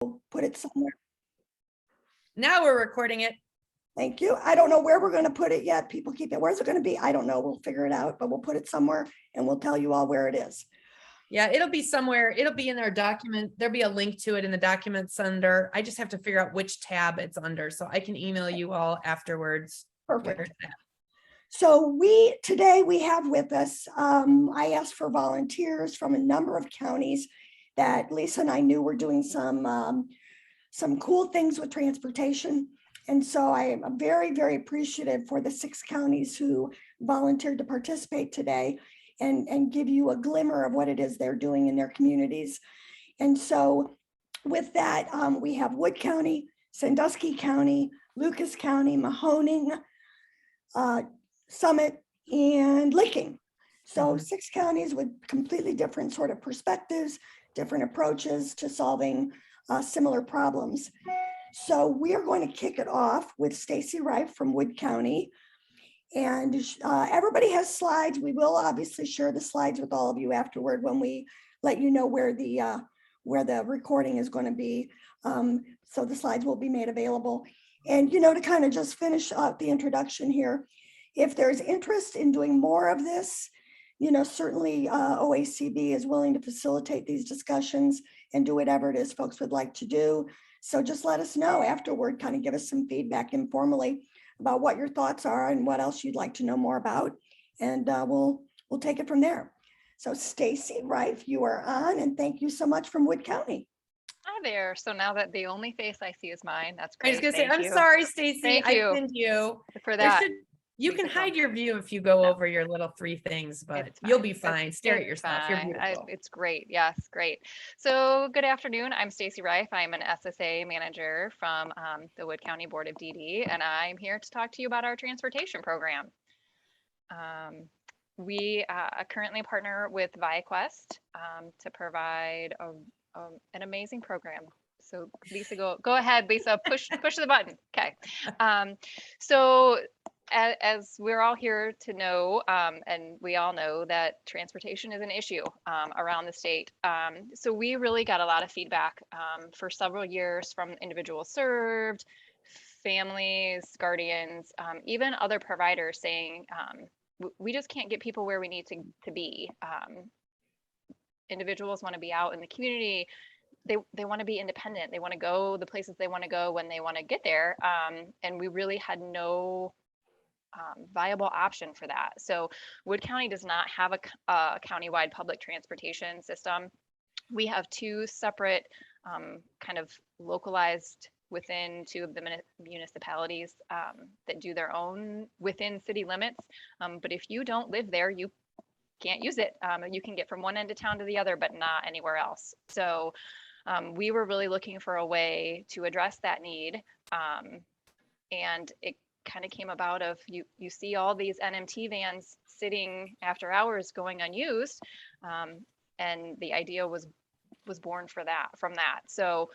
put it somewhere. Now we're recording it. Thank you. I don't know where we're going to put it yet. People keep it. Where's it going to be? I don't know. We'll figure it out, but we'll put it somewhere and we'll tell you all where it is. Yeah, it'll be somewhere. It'll be in our document. There'll be a link to it in the documents under. I just have to figure out which tab it's under, so I can email you all afterwards. Perfect. So today we have with us, I asked for volunteers from a number of counties that Lisa and I knew were doing some cool things with transportation. And so I am very, very appreciative for the 6 counties who volunteered to participate today and give you a glimmer of what it is they're doing in their communities. And so with that, we have Wood County, Sandusky County, Lucas County, Mahoning, Summit, and Licking. So 6 counties with completely different sort of perspectives, different approaches to solving similar problems. So we are going to kick it off with Stacy Reif from Wood County. And everybody has slides. We will obviously share the slides with all of you afterward when we let you know where the recording is going to be. So the slides will be made available. And, to kind of just finish out the introduction here, if there's interest in doing more of this, certainly OACB is willing to facilitate these discussions and do whatever it is folks would like to do. So just let us know afterward, kind of give us some feedback informally about what your thoughts are and what else you'd like to know more about. And we'll take it from there. So Stacy Reif, you are on, and thank you so much from Wood County. Hi there. So now that the only face I see is mine, that's I was great. gonna say, I'm sorry, Stacy. Thank I you pinned you for that. You can hide your view if you go over your little 3 things, but you'll be fine. Stare at yourself. You're beautiful. It's great. Yes, great. So good afternoon. I'm Stacy Reif. I'm an SSA manager from the Wood County Board of DD, and I'm here to talk to you about our transportation program. We currently partner with ViaQuest to provide an amazing program. So Lisa, go ahead, Lisa, push the button. Okay. So as we're all here to know, and we all know that transportation is an issue around the state. So we really got a lot of feedback for several years from individuals served, families, guardians, even other providers saying, we just can't get people where we need to be. Individuals want to be out in the community. They want to be independent. They want to go the places they want to go when they want to get there. And we really had no viable option for that. So Wood County does not have a countywide public transportation system. We have 2 separate kind of localized within 2 of the municipalities that do their own within city limits. But if you don't live there, you can't use it. You can get from one end of town to the other, but not anywhere else. So we were really looking for a way to address that need. And it kind of came about of you see all these NMT vans sitting after hours going unused. And the idea was born from that. So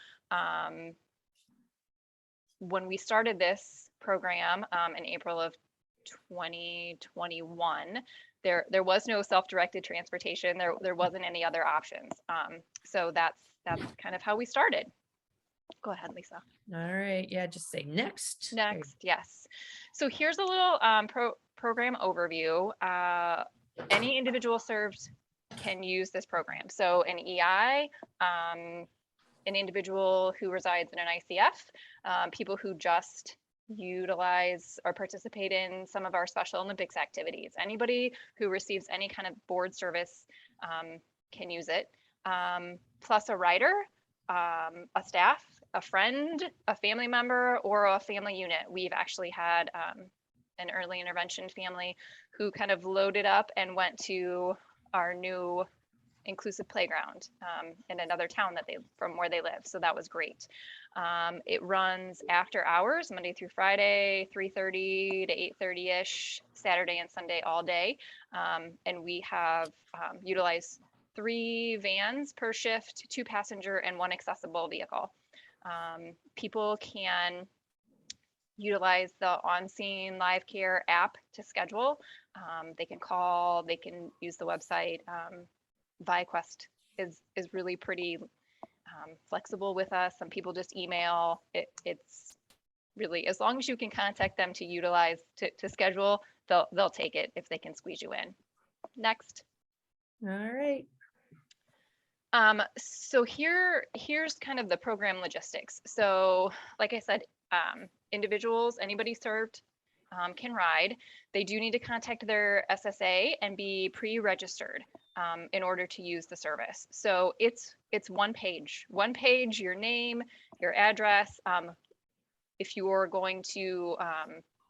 when we started this program in April of 2021, there was no self-directed transportation. There wasn't any other options. So that's kind of how we started. Go ahead, Lisa. All right. Yeah, just say next. Next, yes. So here's a little program overview. Any individual served can use this program. So an EI, an individual who resides in an ICF, people who just utilize or participate in some of our Special Olympics activities. Anybody who receives any kind of board service can use it. Plus a rider, a staff, a friend, a family member, or a family unit. We've actually had an early intervention family who kind of loaded up and went to our new inclusive playground in another town from where they live. So that was great. It runs after hours, Monday through Friday, 3:30 to 8:30-ish, Saturday and Sunday all day. And we have utilized 3 vans per shift, 2 passenger and 1 accessible vehicle. People can utilize the on-scene live care app to schedule. They can call, they can use the website. ViaQuest is really pretty flexible with us. Some people just email. It's really, as long as you can contact them to utilize, to schedule, they'll take it if they can squeeze you in. Next. All right. So here's kind of the program logistics. So like I said, individuals, anybody served can ride. They do need to contact their SSA and be pre-registered in order to use the service. So it's one page, your name, your address. If you're going to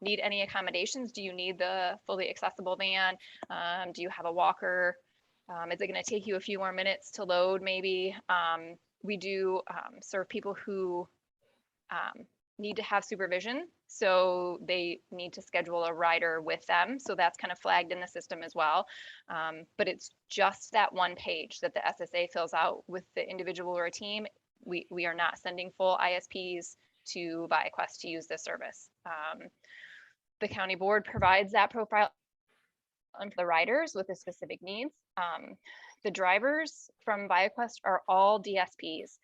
need any accommodations, do you need the fully accessible van? Do you have a walker? Is it going to take you a few more minutes to load maybe? We do serve people who need to have supervision, so they need to schedule a rider with them. So that's kind of flagged in the system as well. But it's just that one page that the SSA fills out with the individual or a team. We are not sending full ISPs to ViaQuest to use this service. The county board provides that profile for the riders with the specific needs. The drivers from ViaQuest are all DSPs.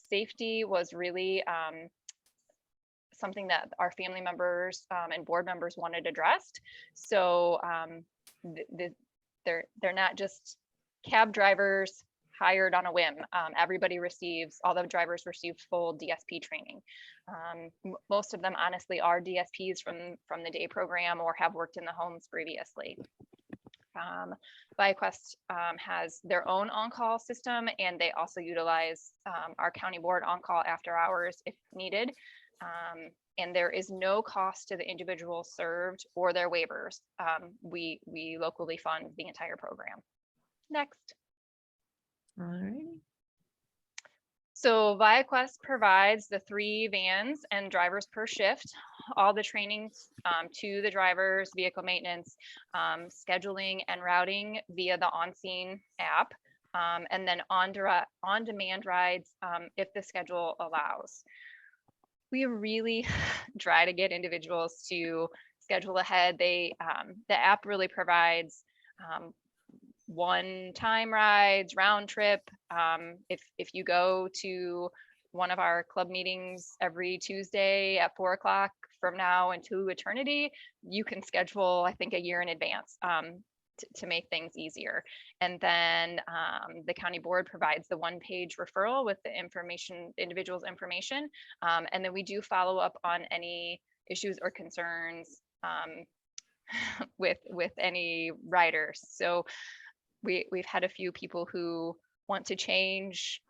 Safety was really something that our family members and board members wanted addressed. So they're not just cab drivers hired on a whim. All the drivers received full DSP training. Most of them honestly are DSPs from the day program or have worked in the homes previously. ViaQuest has their own on-call system, and they also utilize our county board on-call after hours if needed. And there is no cost to the individual served or their waivers. We locally fund the entire program. Next. All right. So ViaQuest provides the 3 vans and drivers per shift, all the trainings to the drivers, vehicle maintenance, scheduling and routing via the OnScene app, and then on-demand rides if the schedule allows. We really try to get individuals to schedule ahead. The app really provides one-time rides, round trip. If you go to one of our club meetings every Tuesday at 4 o'clock from now into eternity, you can schedule, I think, a year in advance to make things easier. And then the county board provides the one-page referral with the individual's information. And then we do follow up on any issues or concerns with any riders. So we've had a few people who want to change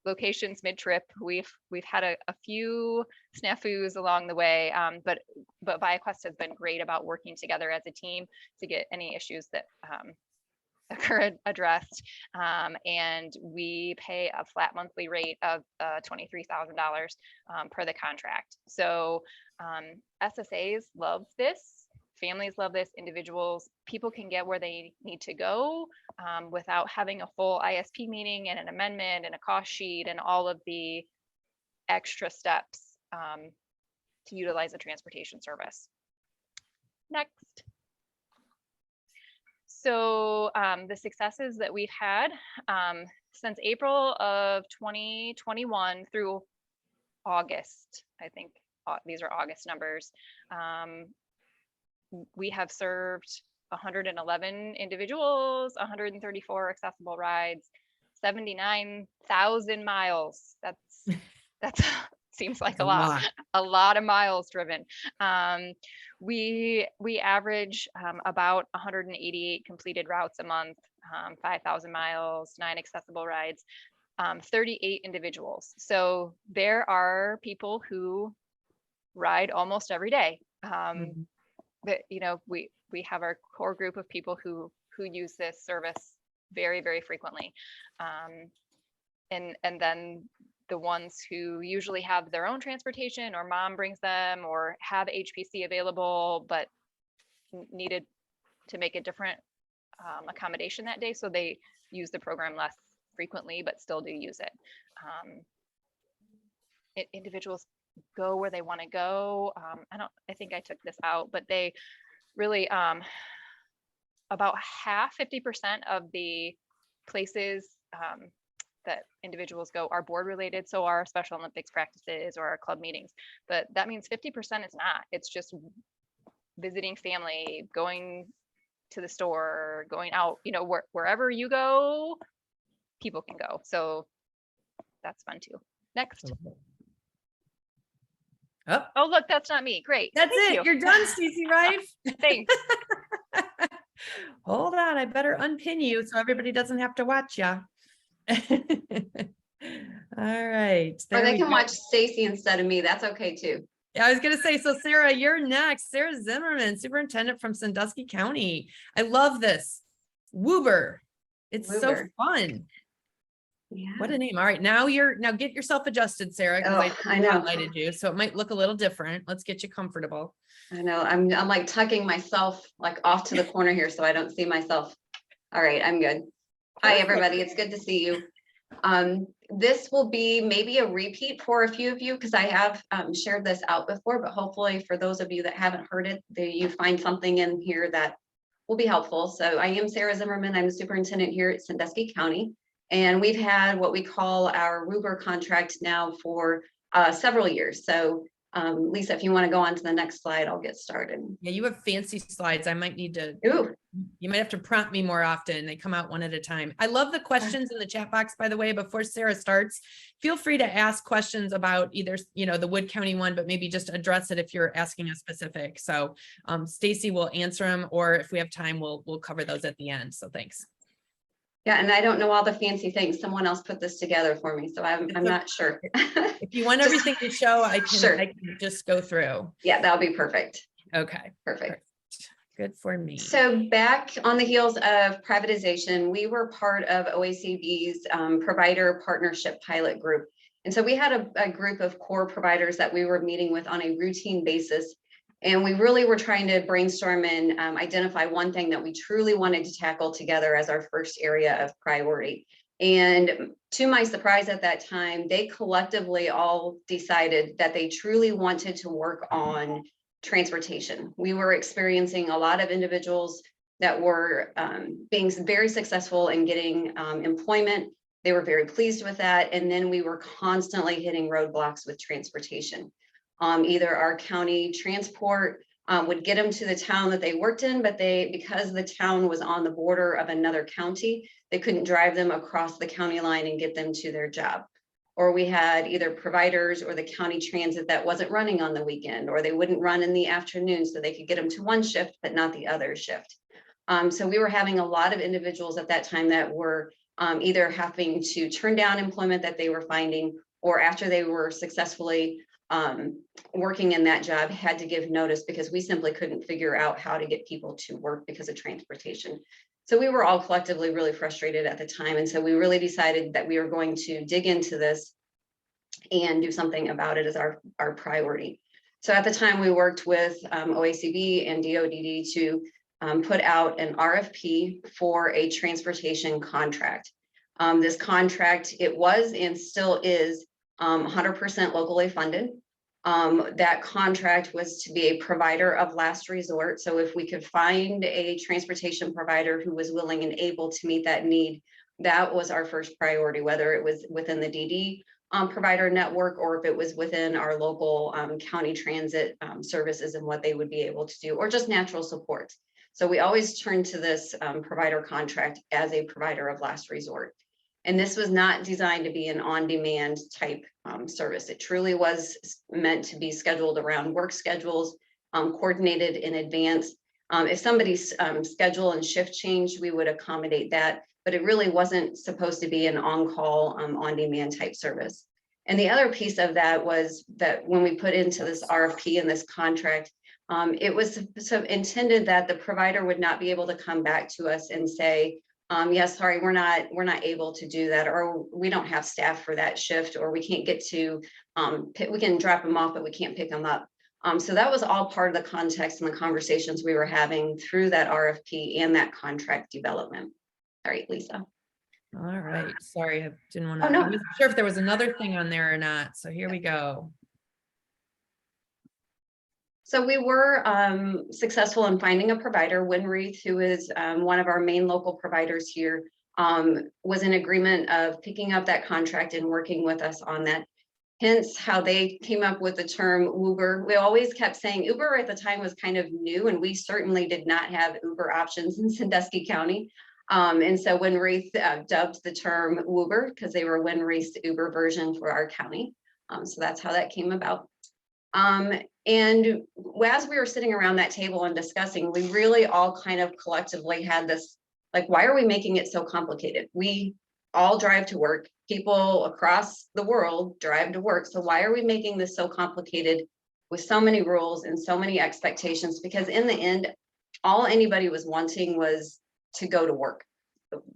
locations mid-trip. We've had a few snafus along the way, but ViaQuest has been great about working together as a team to get any issues that occur addressed. And we pay a flat monthly rate of $23,000 per the contract. So SSAs love this. Families love this, individuals, people can get where they need to go without having a full ISP meeting and an amendment and a cost sheet and all of the extra steps to utilize a transportation service. Next. So the successes that we've had since April of 2021 through August, I think these are August numbers. We have served 111 individuals, 134 accessible rides, 79,000 miles. That's seems like a lot of miles driven. We average about 188 completed routes a month, 5,000 miles, 9 accessible rides, 38 individuals. So there are people who ride almost every day. But we have our core group of people who use this service very, very frequently, and then the ones who usually have their own transportation or mom brings them or have HPC available but needed to make a different accommodation that day, so they use the program less frequently but still do use it. Individuals go where they want to go. I think I took this out, but they really about 50% of the places that individuals go are board related. So our Special Olympics practices or our club meetings, but that means 50% is not. It's just visiting family, going to the store, going out, you know, wherever you go, people can go. So that's fun too. Next. Oh, Oh, look, that's not me. Great. that's Thank it. you. You're done, Stacey, right? Thanks. Hold on, I better unpin you so everybody doesn't have to watch ya. All right. Or there they we can go. watch Stacy instead of me. That's okay too. Yeah, I was gonna say, so Sarah, you're next. Sarah Zimmerman, superintendent from Sandusky County. I love this. Woober. It's so Woober. fun. Yeah. What a name. All right, now get yourself adjusted, Sarah, because Oh, I know. highlighted you, so it might look a little different. Let's get you comfortable. I know. I'm like tucking myself like off to the corner here so I don't see myself. All right, I'm good. Hi, Perfect. everybody. It's good to see you. This will be maybe a repeat for a few of you because I have shared this out before, but hopefully for those of you that haven't heard it, you find something in here that will be helpful. So I am Sarah Zimmerman. I'm the superintendent here at Sandusky County. And we've had what we call our Woober contract now for several years. So Lisa, if you want to go on to the next slide, I'll get started. Yeah, you have fancy slides. I might need to, Ooh, you might have to prompt me more often. They come out one at a time. I love the questions in the chat box, by the way. Before Sarah starts, feel free to ask questions about either, you know, the Wood County one, but maybe just address it if you're asking a specific. So Stacy will answer them, or if we have time, we'll cover those at the end. So thanks. yeah, and I don't know all the fancy things. Someone else put this together for me, so I'm not sure. If you want Just- everything to show, I Sure. can just go through. Yeah, that'll be perfect. Okay, Perfect. good for me. So back on the heels of privatization, we were part of OACB's provider partnership pilot group. And so we had a group of core providers that we were meeting with on a routine basis. And we really were trying to brainstorm and identify one thing that we truly wanted to tackle together as our first area of priority. And to my surprise at that time, they collectively all decided that they truly wanted to work on transportation. We were experiencing a lot of individuals that were being very successful in getting employment. They were very pleased with that. And then we were constantly hitting roadblocks with transportation. Either our county transport would get them to the town that they worked in, but because the town was on the border of another county, they couldn't drive them across the county line and get them to their job. Or we had either providers or the county transit that wasn't running on the weekend, or they wouldn't run in the afternoon so they could get them to one shift, but not the other shift. So we were having a lot of individuals at that time that were either having to turn down employment that they were finding, or after they were successfully working in that job, had to give notice because we simply couldn't figure out how to get people to work because of transportation. So we were all collectively really frustrated at the time. And so we really decided that we were going to dig into this and do something about it as our priority. So at the time we worked with OACB and DODD to put out an RFP for a transportation contract. This contract, it was and still is 100% locally funded. That contract was to be a provider of last resort. So if we could find a transportation provider who was willing and able to meet that need, that was our first priority, whether it was within the DD provider network or if it was within our local county transit services and what they would be able to do, or just natural support. So we always turn to this provider contract as a provider of last resort. And this was not designed to be an on-demand type service. It truly was meant to be scheduled around work schedules, coordinated in advance. If somebody's schedule and shift changed, we would accommodate that, but it really wasn't supposed to be an on-call, on-demand type service. And the other piece of that was that when we put into this RFP and this contract, it was so intended that the provider would not be able to come back to us and say, yes, sorry, we're not able to do that, or we don't have staff for that shift, or we can't get to, we can drop them off, but we can't pick them up. So that was all part of the context and the conversations we were having through that RFP and that contract development. All right, Lisa. All right. Sorry, I didn't want to, Oh, no. I wasn't sure if there was another thing on there or not. So here we go. So we were successful in finding a provider. Winwreath, who is one of our main local providers here, was in agreement of picking up that contract and working with us on that. Hence how they came up with the term Uber. We always kept saying Uber at the time was kind of new, and we certainly did not have Uber options in Sandusky County. And so when Wraith dubbed the term Uber, because they were when Wraith's Uber version for our county. So that's how that came about. And as we were sitting around that table and discussing, we really all kind of collectively had this, like, why are we making it so complicated? We all drive to work. People across the world drive to work. So why are we making this so complicated with so many rules and so many expectations? Because in the end, all anybody was wanting was to go to work,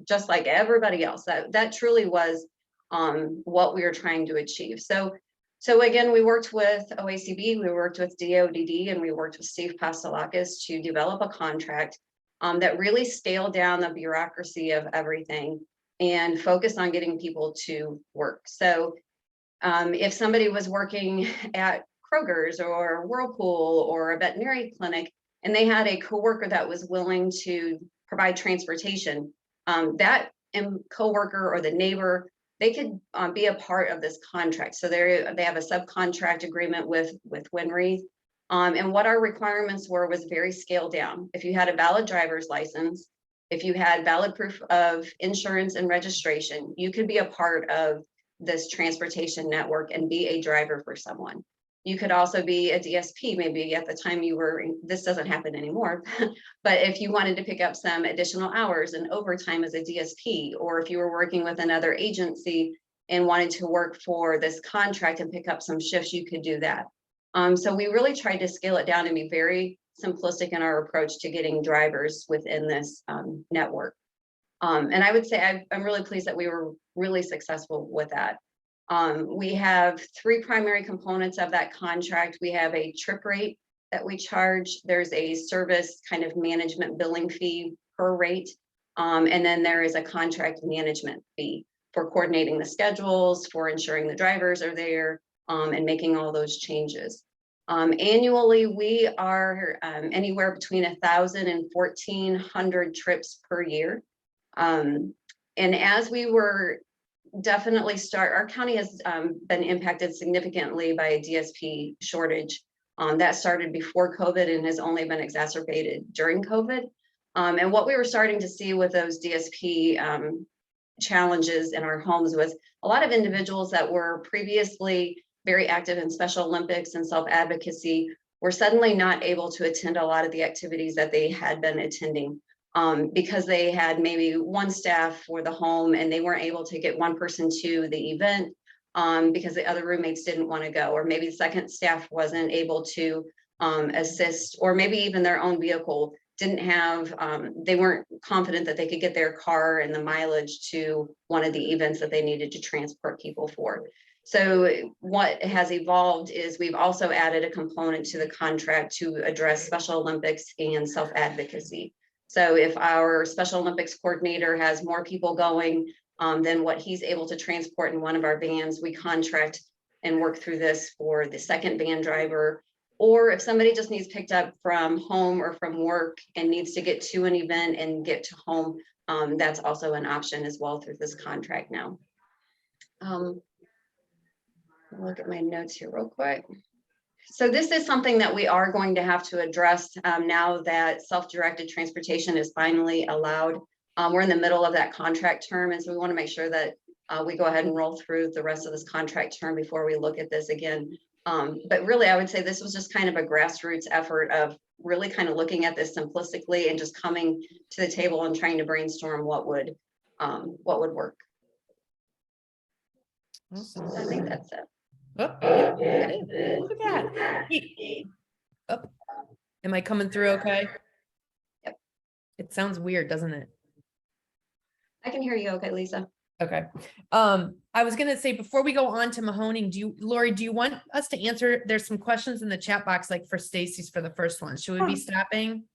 just like everybody else. That truly was what we were trying to achieve. So again, we worked with OACB, we worked with DODD, and we worked with Steve Pastelakis to develop a contract that really scaled down the bureaucracy of everything and focus on getting people to work. So if somebody was working at Kroger's or Whirlpool or a veterinary clinic, and they had a coworker that was willing to provide transportation, that coworker or the neighbor, they could be a part of this contract. So they have a subcontract agreement with Winry. And what our requirements were was very scaled down. If you had a valid driver's license, if you had valid proof of insurance and registration, you could be a part of this transportation network and be a driver for someone. You could also be a DSP, maybe at the time you were, this doesn't happen anymore, but if you wanted to pick up some additional hours and overtime as a DSP, or if you were working with another agency and wanted to work for this contract and pick up some shifts, you could do that. So we really tried to scale it down and be very simplistic in our approach to getting drivers within this network. And I would say I'm really pleased that we were really successful with that. We have three primary components of that contract. We have a trip rate that we charge. There's a service kind of management billing fee per rate. And then there is a contract management fee for coordinating the schedules, for ensuring the drivers are there, and making all those changes. Annually, we are anywhere between 1,000 and 1,400 trips per year. And as we were definitely our county has been impacted significantly by a DSP shortage. That started before COVID and has only been exacerbated during COVID. And what we were starting to see with those DSP challenges in our homes was a lot of individuals that were previously very active in Special Olympics and self-advocacy were suddenly not able to attend a lot of the activities that they had been attending. Because they had maybe one staff for the home and they weren't able to get one person to the event because the other roommates didn't want to go, or maybe the second staff wasn't able to assist, or maybe even their own vehicle didn't have, they weren't confident that they could get their car and the mileage to one of the events that they needed to transport people for. So what has evolved is we've also added a component to the contract to address Special Olympics and self-advocacy. So if our Special Olympics coordinator has more people going than what he's able to transport in one of our vans, we contract and work through this for the second van driver. Or if somebody just needs picked up from home or from work and needs to get to an event and get to home, that's also an option as well through this contract now. Look at my notes here real quick. So this is something that we are going to have to address now that self-directed transportation is finally allowed. We're in the middle of that contract term, and so we want to make sure that we go ahead and roll through the rest of this contract term before we look at this again. But really, I would say this was just kind of a grassroots effort of really kind of looking at this simplistically and just coming to the table and trying to brainstorm what would work. Awesome. I think that's it. Oh, yeah, it is. Look at that. Oh. Am I coming through okay? Yep. It sounds weird, doesn't it? I can hear you okay, Lisa. Okay. I was gonna say before we go on to Mahoning, Lori, do you want us to answer? There's some questions in the chat box, like for Stacy's for the first one. Should we be stopping?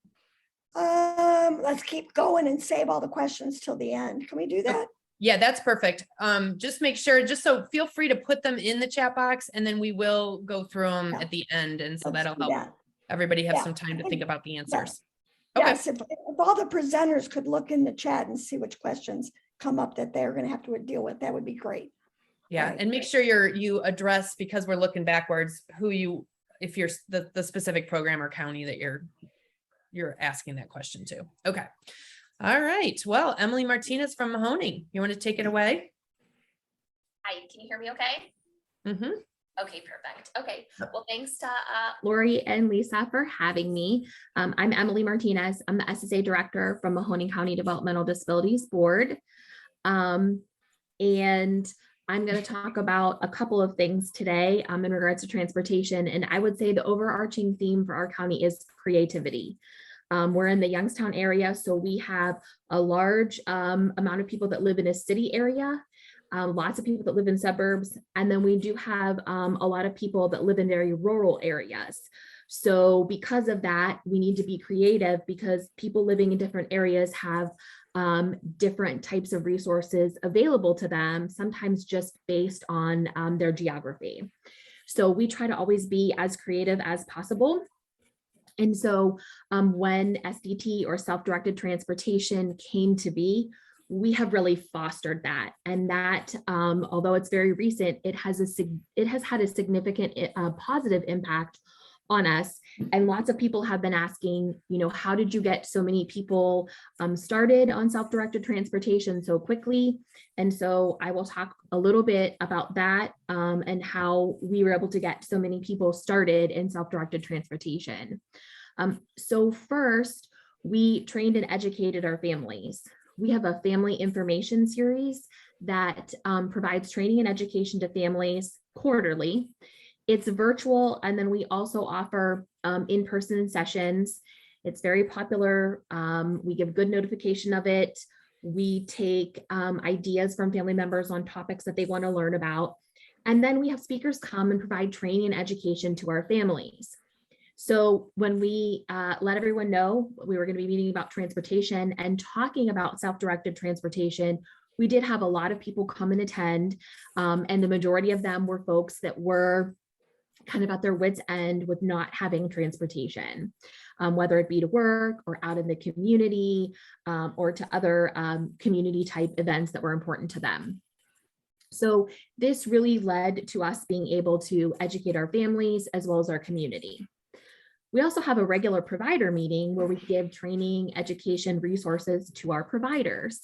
Let's keep going and save all the questions till the end. Can we do that? Yeah, that's perfect. Just make sure, so feel free to put them in the chat box and then we will go through them at the end. And so that'll help everybody have some time to think about the answers. Okay. Yes, if all the presenters could look in the chat and see which questions come up that they're going to have to deal with, that would be great. Yeah, Right. and make sure you address, because we're looking backwards, if you're the specific program or county that you're asking that question to. Okay. All right. Well, Emily Martinez from Mahoning, you want to take it away? Hi, can you hear me okay? Mm-hmm. Okay, perfect. Okay, well, thanks to Lori and Lisa for having me. I'm Emily Martinez. I'm the SSA director from Mahoning County Developmental Disabilities Board. And I'm going to talk about a couple of things today in regards to transportation. And I would say the overarching theme for our county is creativity. We're in the Youngstown area, so we have a large amount of people that live in a city area. Lots of people that live in suburbs, and then we do have a lot of people that live in very rural areas. So because of that, we need to be creative, because people living in different areas have different types of resources available to them, sometimes just based on their geography. So we try to always be as creative as possible. And so when SDT, or self-directed transportation, came to be, we have really fostered that. And that, although it's very recent, it has had a significant positive impact on us. And lots of people have been asking, how did you get so many people started on self-directed transportation so quickly? And so I will talk a little bit about that and how we were able to get so many people started in self-directed transportation. So first, we trained and educated our families. We have a family information series that provides training and education to families quarterly. It's virtual, and then we also offer in-person sessions. It's very popular. We give good notification of it. We take ideas from family members on topics that they want to learn about. And then we have speakers come and provide training and education to our families. So when we let everyone know we were going to be meeting about transportation and talking about self-directed transportation, we did have a lot of people come and attend, and the majority of them were folks that were kind of at their wits' end with not having transportation, whether it be to work or out in the community or to other community type events that were important to them. So this really led to us being able to educate our families as well as our community. We also have a regular provider meeting where we give training, education, resources to our providers.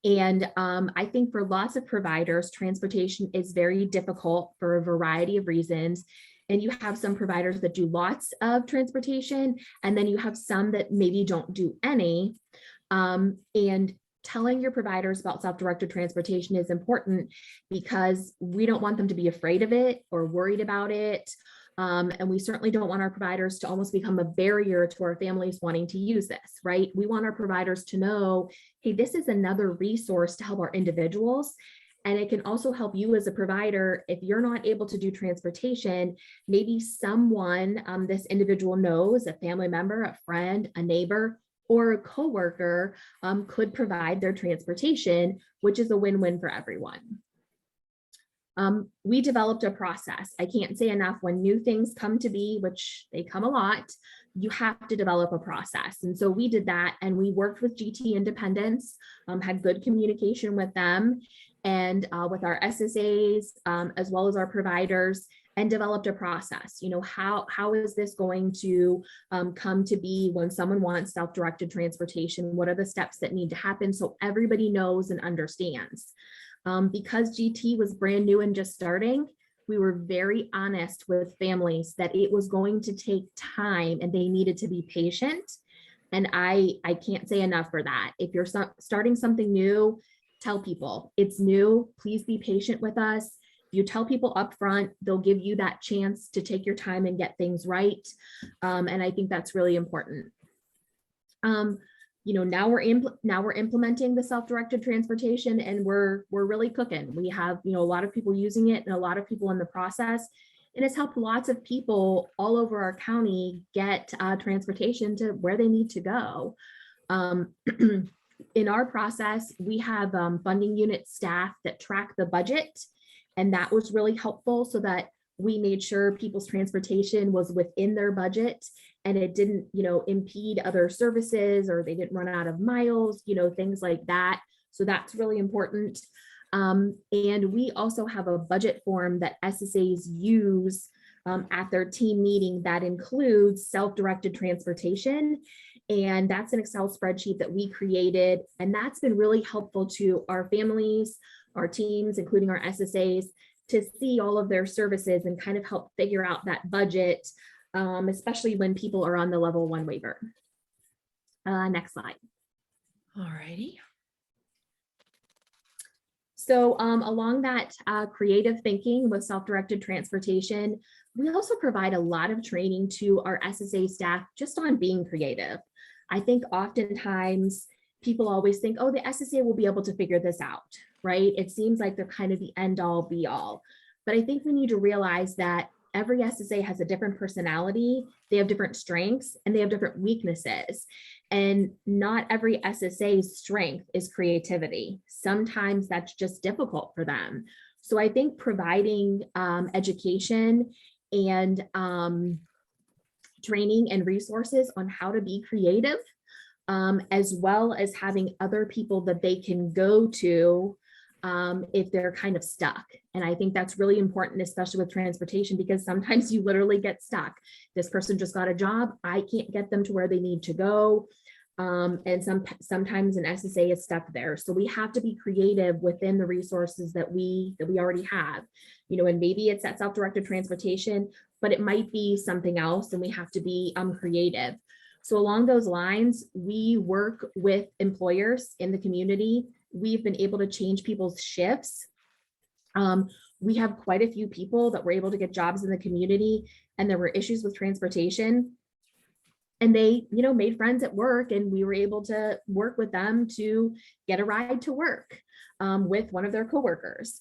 And I think for lots of providers, transportation is very difficult for a variety of reasons. And you have some providers that do lots of transportation, and then you have some that maybe don't do any. And telling your providers about self-directed transportation is important, because we don't want them to be afraid of it or worried about it. And we certainly don't want our providers to almost become a barrier to our families wanting to use this, right? We want our providers to know, hey, this is another resource to help our individuals. And it can also help you as a provider. If you're not able to do transportation, maybe someone this individual knows, a family member, a friend, a neighbor, or a coworker could provide their transportation, which is a win-win for everyone. We developed a process. I can't say enough, when new things come to be, which they come a lot, you have to develop a process. And so we did that, and we worked with GT Independence, had good communication with them and with our SSAs, as well as our providers, and developed a process. How is this going to come to be when someone wants self-directed transportation? What are the steps that need to happen so everybody knows and understands? Because GT was brand new and just starting, we were very honest with families that it was going to take time and they needed to be patient. And I can't say enough for that. If you're starting something new, tell people it's new, please be patient with us. If you tell people up front, they'll give you that chance to take your time and get things right. And I think that's really important. Now we're implementing the self-directed transportation, and we're really cooking. We have, a lot of people using it and a lot of people in the process, and it's helped lots of people all over our county get transportation to where they need to go. In our process, we have funding unit staff that track the budget, and that was really helpful so that we made sure people's transportation was within their budget and it didn't, impede other services, or they didn't run out of miles, things like that. So that's really important. And we also have a budget form that SSAs use at their team meeting that includes self-directed transportation. And that's an Excel spreadsheet that we created. And that's been really helpful to our families, our teams, including our SSAs, to see all of their services and kind of help figure out that budget, especially when people are on the level 1 waiver. Next slide. All righty. So along that creative thinking with self-directed transportation, we also provide a lot of training to our SSA staff just on being creative. I think oftentimes people always think, oh, the SSA will be able to figure this out, right? It seems like they're kind of the end all be all. But I think we need to realize that every SSA has a different personality, they have different strengths, and they have different weaknesses. And not every SSA's strength is creativity. Sometimes that's just difficult for them. So I think providing education and training and resources on how to be creative, as well as having other people that they can go to if they're kind of stuck. And I think that's really important, especially with transportation, because sometimes you literally get stuck. This person just got a job, I can't get them to where they need to go. And sometimes an SSA is stuck there. So we have to be creative within the resources that we already have, you know, and maybe it's that self-directed transportation, but it might be something else, and we have to be creative. So along those lines, we work with employers in the community. We've been able to change people's shifts. We have quite a few people that were able to get jobs in the community, and there were issues with transportation. And they, you know, made friends at work, and we were able to work with them to get a ride to work with one of their coworkers.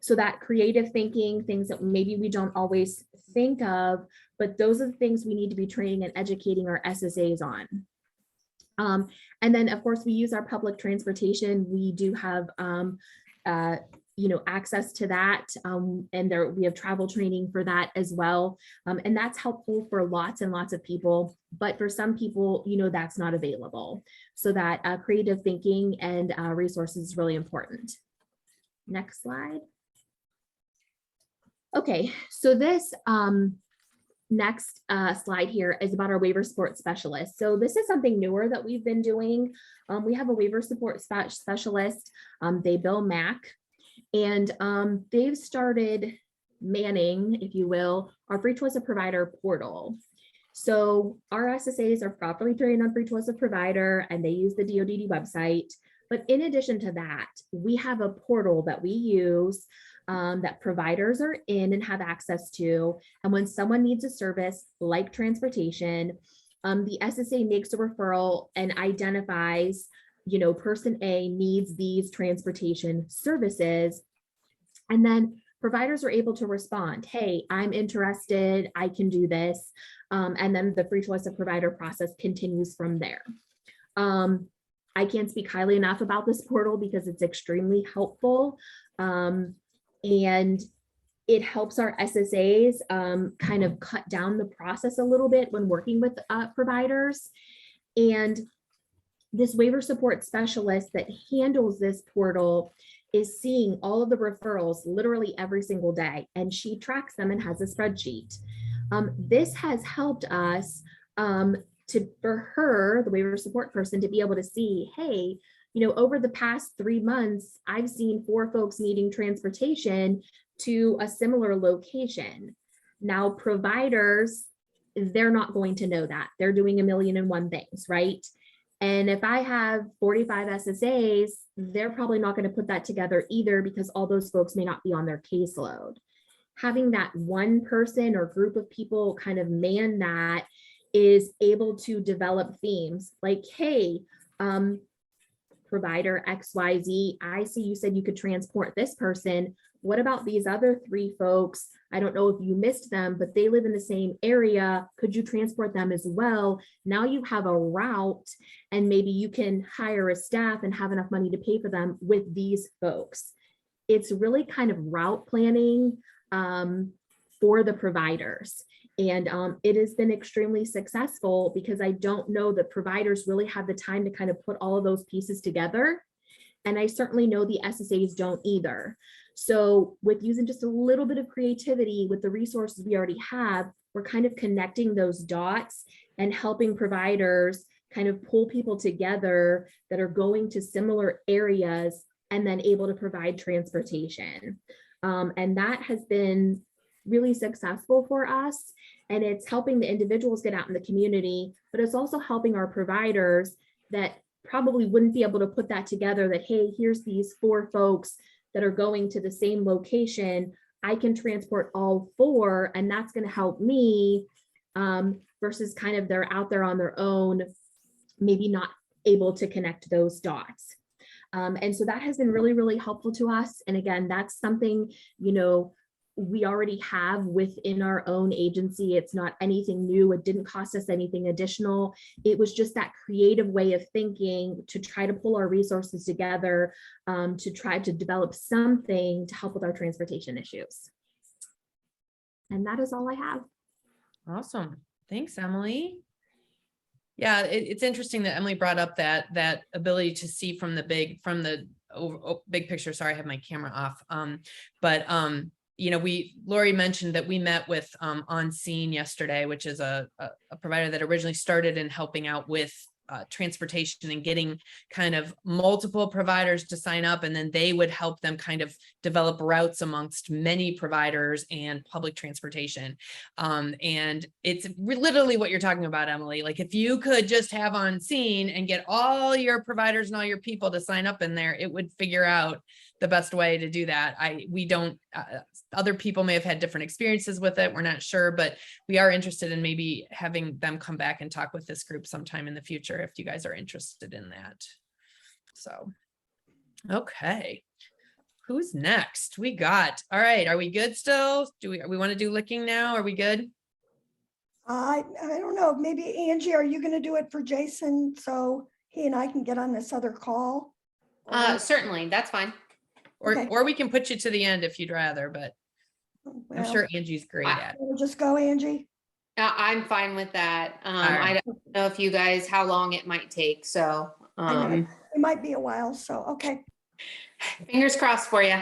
So that creative thinking, things that maybe we don't always think of, but those are the things we need to be training and educating our SSAs on. And then, of course, we use our public transportation. We do have, you know, access to that. And there we have travel training for that as well. And that's helpful for lots and lots of people. But for some people, you know, that's not available. So that creative thinking and resources is really important. Next slide. Okay, so this next slide here is about our waiver support specialist. So this is something newer that we've been doing. We have a waiver support specialist. They bill MAC, and they've started manning, if you will, our free choice of provider portal. So our SSAs are properly trained on free choice of provider, and they use the DoD website. But in addition to that, we have a portal that we use that providers are in and have access to. And when someone needs a service like transportation, the SSA makes a referral and identifies, you know, person A needs these transportation services. And then providers are able to respond, hey, I'm interested, I can do this. And then the free choice of provider process continues from there. I can't speak highly enough about this portal because it's extremely helpful. And it helps our SSAs kind of cut down the process a little bit when working with providers. And this waiver support specialist that handles this portal is seeing all of the referrals literally every single day, and she tracks them and has a spreadsheet. This has helped us for her, the waiver support person, to be able to see, hey, you know, over the past 3 months, I've seen 4 folks needing transportation to a similar location. Now, providers, they're not going to know that. They're doing 1,000,001 things, right? And if I have 45 SSAs, they're probably not going to put that together either, because all those folks may not be on their caseload. Having that one person or group of people kind of man that is able to develop themes like, hey, provider XYZ, I see you said you could transport this person. What about these other 3 folks? I don't know if you missed them, but they live in the same area. Could you transport them as well? Now you have a route, and maybe you can hire a staff and have enough money to pay for them with these folks. It's really kind of route planning for the providers. And it has been extremely successful because I don't know that providers really have the time to kind of put all of those pieces together. And I certainly know the SSAs don't either. So with using just a little bit of creativity with the resources we already have, we're kind of connecting those dots and helping providers kind of pull people together that are going to similar areas and then able to provide transportation. And that has been really successful for us. And it's helping the individuals get out in the community, but it's also helping our providers that probably wouldn't be able to put that together, that, hey, here's these 4 folks that are going to the same location. I can transport all 4, and that's going to help me, versus kind of they're out there on their own, maybe not able to connect those dots. And so that has been really, really helpful to us. And again, that's something, you know, we already have within our own agency. It's not anything new. It didn't cost us anything additional. It was just that creative way of thinking to try to pull our resources together, to try to develop something to help with our transportation issues. And that is all I have. Awesome. Thanks, Emily. Yeah, it's interesting that Emily brought up that ability to see from the big picture. Sorry, I have my camera off. You know, Lori mentioned that we met with On Scene yesterday, which is a provider that originally started in helping out with transportation and getting kind of multiple providers to sign up, and then they would help them kind of develop routes amongst many providers and public transportation. And it's literally what you're talking about, Emily. Like, if you could just have On Scene and get all your providers and all your people to sign up in there, it would figure out the best way to do that. We don't, other people may have had different experiences with it. We're not sure, but we are interested in maybe having them come back and talk with this group sometime in the future if you guys are interested in that. So, okay. Who's next? All right. Are we good still? Do we want to do licking now? Are we good? I don't know. Maybe Angie, are you going to do it for Jason so he and I can get on this other call? Certainly, that's fine. Okay. Or we can put you to the end if you'd rather, but I'm Well, sure Angie's great at it. we'll just go, Angie. I'm fine with that. right. I don't know if you guys, how long it might take. So I know it might be a while, so okay. fingers crossed for you.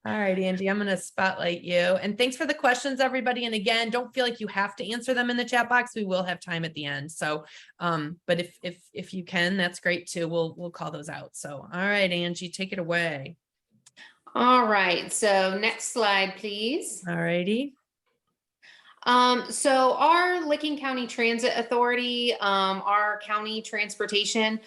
All right, Angie, I'm going to spotlight you. And thanks for the questions, everybody. And again, don't feel like you have to answer them in the chat box. We will have time at the end. So, but if you can, that's great too. We'll call those out. So, all right, Angie, take it away. All right. So next slide, please. All righty. So our Licking County Transit Authority, our county transportation,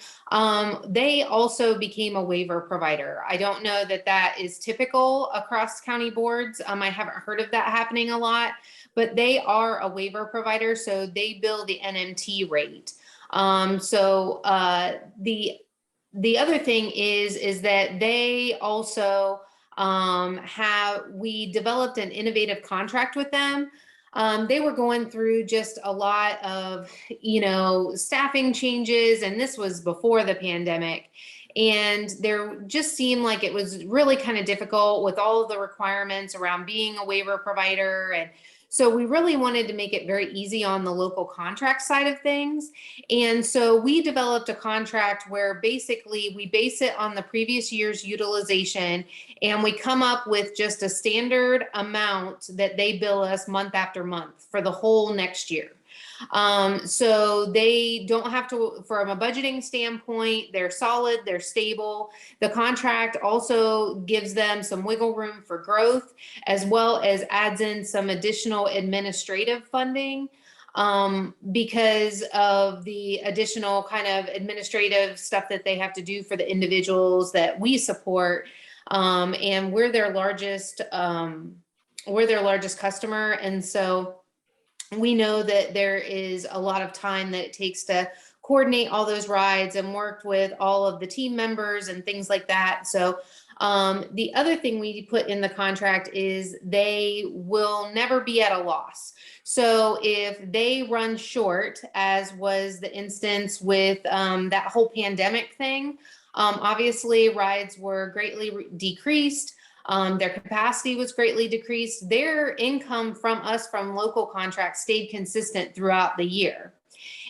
they also became a waiver provider. I don't know that that is typical across county boards. I haven't heard of that happening a lot, but they are a waiver provider. So they bill the NMT rate. The other thing is that they also, we developed an innovative contract with them. They were going through just a lot of, staffing changes, and this was before the pandemic. And there just seemed like it was really kind of difficult with all of the requirements around being a waiver provider. And so we really wanted to make it very easy on the local contract side of things. And so we developed a contract where basically we base it on the previous year's utilization, and we come up with just a standard amount that they bill us month after month for the whole next year. So they don't have to, from a budgeting standpoint, they're solid, they're stable. The contract also gives them some wiggle room for growth, as well as adds in some additional administrative funding, because of the additional kind of administrative stuff that they have to do for the individuals that we support. And we're their largest customer. And so we know that there is a lot of time that it takes to coordinate all those rides and work with all of the team members and things like that. So the other thing we put in the contract is they will never be at a loss. So if they run short, as was the instance with that whole pandemic thing, obviously rides were greatly decreased. Their capacity was greatly decreased. Their income from us from local contracts stayed consistent throughout the year.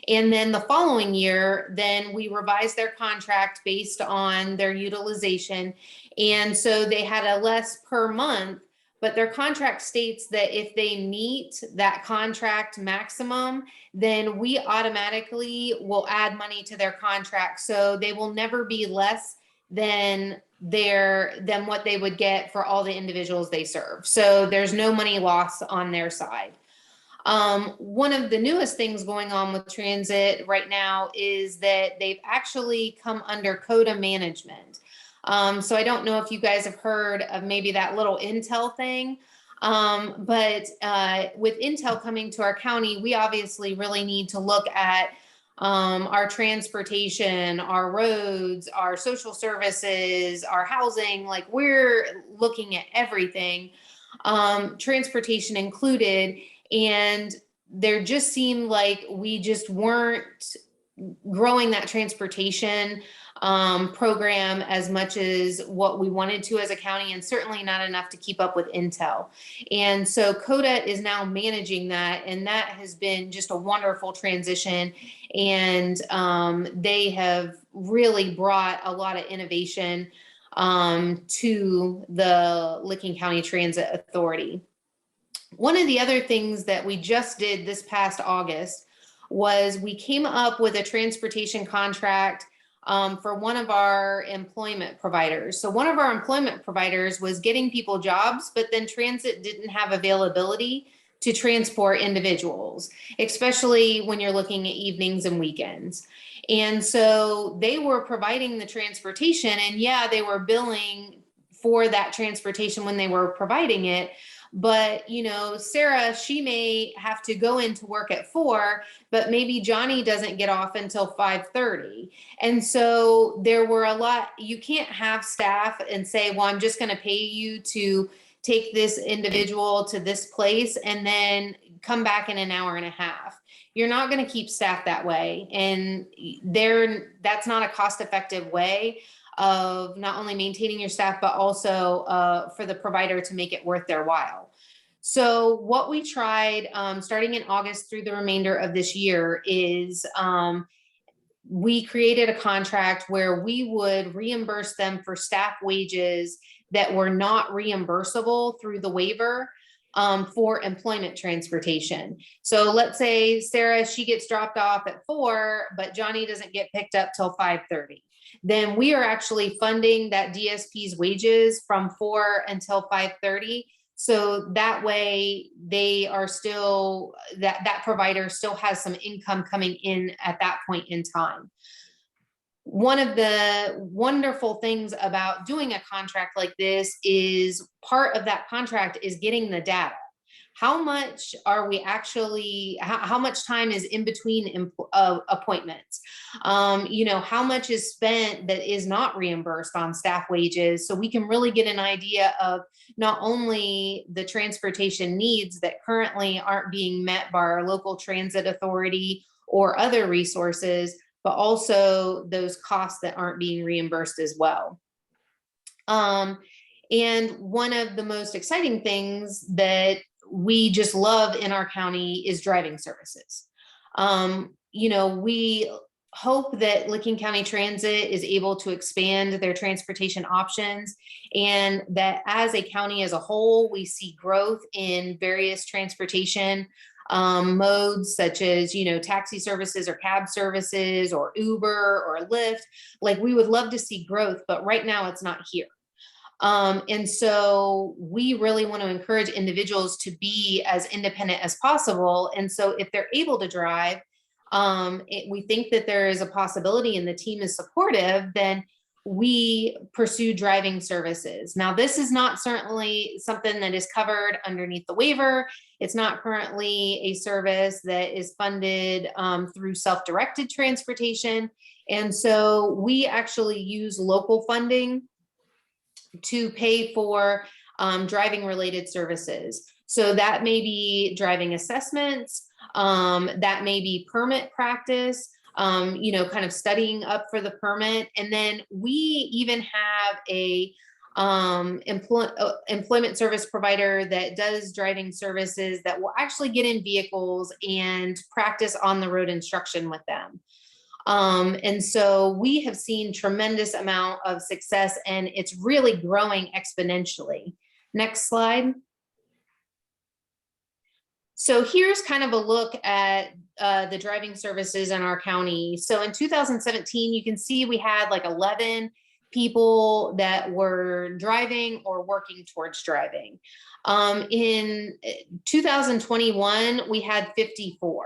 And then the following year, then we revised their contract based on their utilization. And so they had a less per month, but their contract states that if they meet that contract maximum, then we automatically will add money to their contract. So they will never be less than what they would get for all the individuals they serve. So there's no money loss on their side. One of the newest things going on with transit right now is that they've actually come under CODA management. So I don't know if you guys have heard of maybe that little Intel thing. But with Intel coming to our county, we obviously really need to look at our transportation, our roads, our social services, our housing. Like, we're looking at everything, transportation included. And there just seemed like we just weren't growing that transportation program as much as what we wanted to as a county, and certainly not enough to keep up with Intel. And so CODA is now managing that, and that has been just a wonderful transition. And they have really brought a lot of innovation to the Licking County Transit Authority. One of the other things that we just did this past August was we came up with a transportation contract for one of our employment providers. So one of our employment providers was getting people jobs, but then transit didn't have availability to transport individuals, especially when you're looking at evenings and weekends. And so they were providing the transportation, and yeah, they were billing for that transportation when they were providing it. But, you know, Sarah, she may have to go into work at 4, but maybe Johnny doesn't get off until 5:30. And so there were a lot, you can't have staff and say, well, I'm just going to pay you to take this individual to this place and then come back in an hour and a half. You're not going to keep staff that way. And that's not a cost-effective way of not only maintaining your staff, but also for the provider to make it worth their while. So what we tried starting in August through the remainder of this year is we created a contract where we would reimburse them for staff wages that were not reimbursable through the waiver for employment transportation. So let's say Sarah, she gets dropped off at 4, but Johnny doesn't get picked up till 5:30. Then we are actually funding that DSP's wages from 4 until 5:30. So that way they are still, that provider still has some income coming in at that point in time. One of the wonderful things about doing a contract like this is part of that contract is getting the data. How much are we actually, how much time is in between appointments? You know, how much is spent that is not reimbursed on staff wages? So we can really get an idea of not only the transportation needs that currently aren't being met by our local transit authority or other resources, but also those costs that aren't being reimbursed as well. And one of the most exciting things that we just love in our county is driving services. You know, we hope that Licking County Transit is able to expand their transportation options, and that as a county as a whole, we see growth in various transportation modes, such as, you know, taxi services or cab services or Uber or Lyft. Like, we would love to see growth, but right now it's not here. And so we really want to encourage individuals to be as independent as possible. And so if they're able to drive, we think that there is a possibility and the team is supportive, then we pursue driving services. Now, this is not certainly something that is covered underneath the waiver. It's not currently a service that is funded through self-directed transportation. And so we actually use local funding to pay for driving related services. So that may be driving assessments, that may be permit practice, you know, kind of studying up for the permit. And then we even have a employment service provider that does driving services that will actually get in vehicles and practice on the road instruction with them. And so we have seen tremendous amount of success, and it's really growing exponentially. Next slide. So here's kind of a look at the driving services in our county. So in 2017, you can see we had like 11 people that were driving or working towards driving. In 2021, we had 54.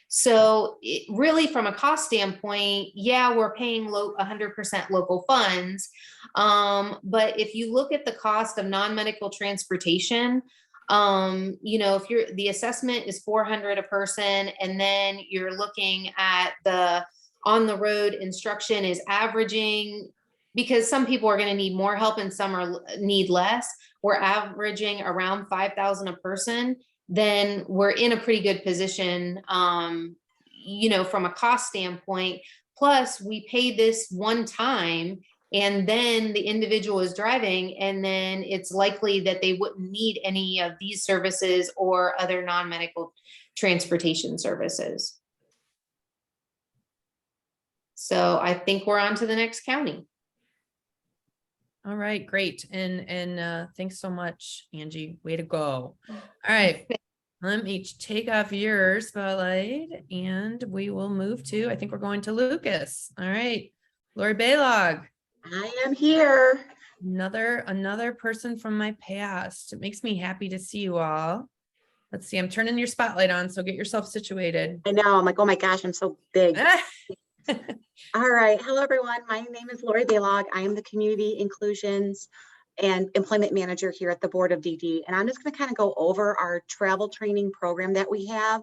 So really from a cost standpoint, yeah, we're paying 100% local funds. But if you look at the cost of non-medical transportation, if the assessment is $400 a person, and then you're looking at the on the road instruction is averaging, because some people are going to need more help and some need less, we're averaging around $5,000 a person, then we're in a pretty good position, from a cost standpoint. Plus we pay this one time, and then the individual is driving, and then it's likely that they wouldn't need any of these services or other non-medical transportation services. So I think we're on to the next county. All right, great. And thanks so much, Angie. Way to go. All right. Let me take off your spotlight and we will move to, I think we're going to Lucas. All right. Lori Baylog. I am here. Another person from my past. It makes me happy to see you all. Let's see, I'm turning your spotlight on, so get yourself situated. I know, I'm like, oh my gosh, I'm so big. All right, hello everyone. My name is Lori Baylog. I am the Community Inclusions and Employment Manager here at the Board of DD. And I'm just gonna kind of go over our travel training program that we have.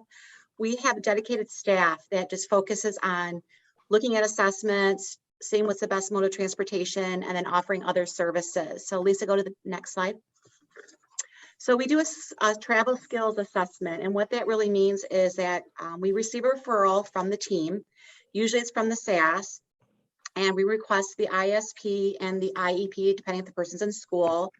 We have dedicated staff that just focuses on looking at assessments, seeing what's the best mode of transportation, and then offering other services. So Lisa, go to the next slide. So we do a travel skills assessment. And what that really means is that we receive a referral from the team. Usually it's from the SAS, and we request the ISP and the IEP, depending if the person's in school,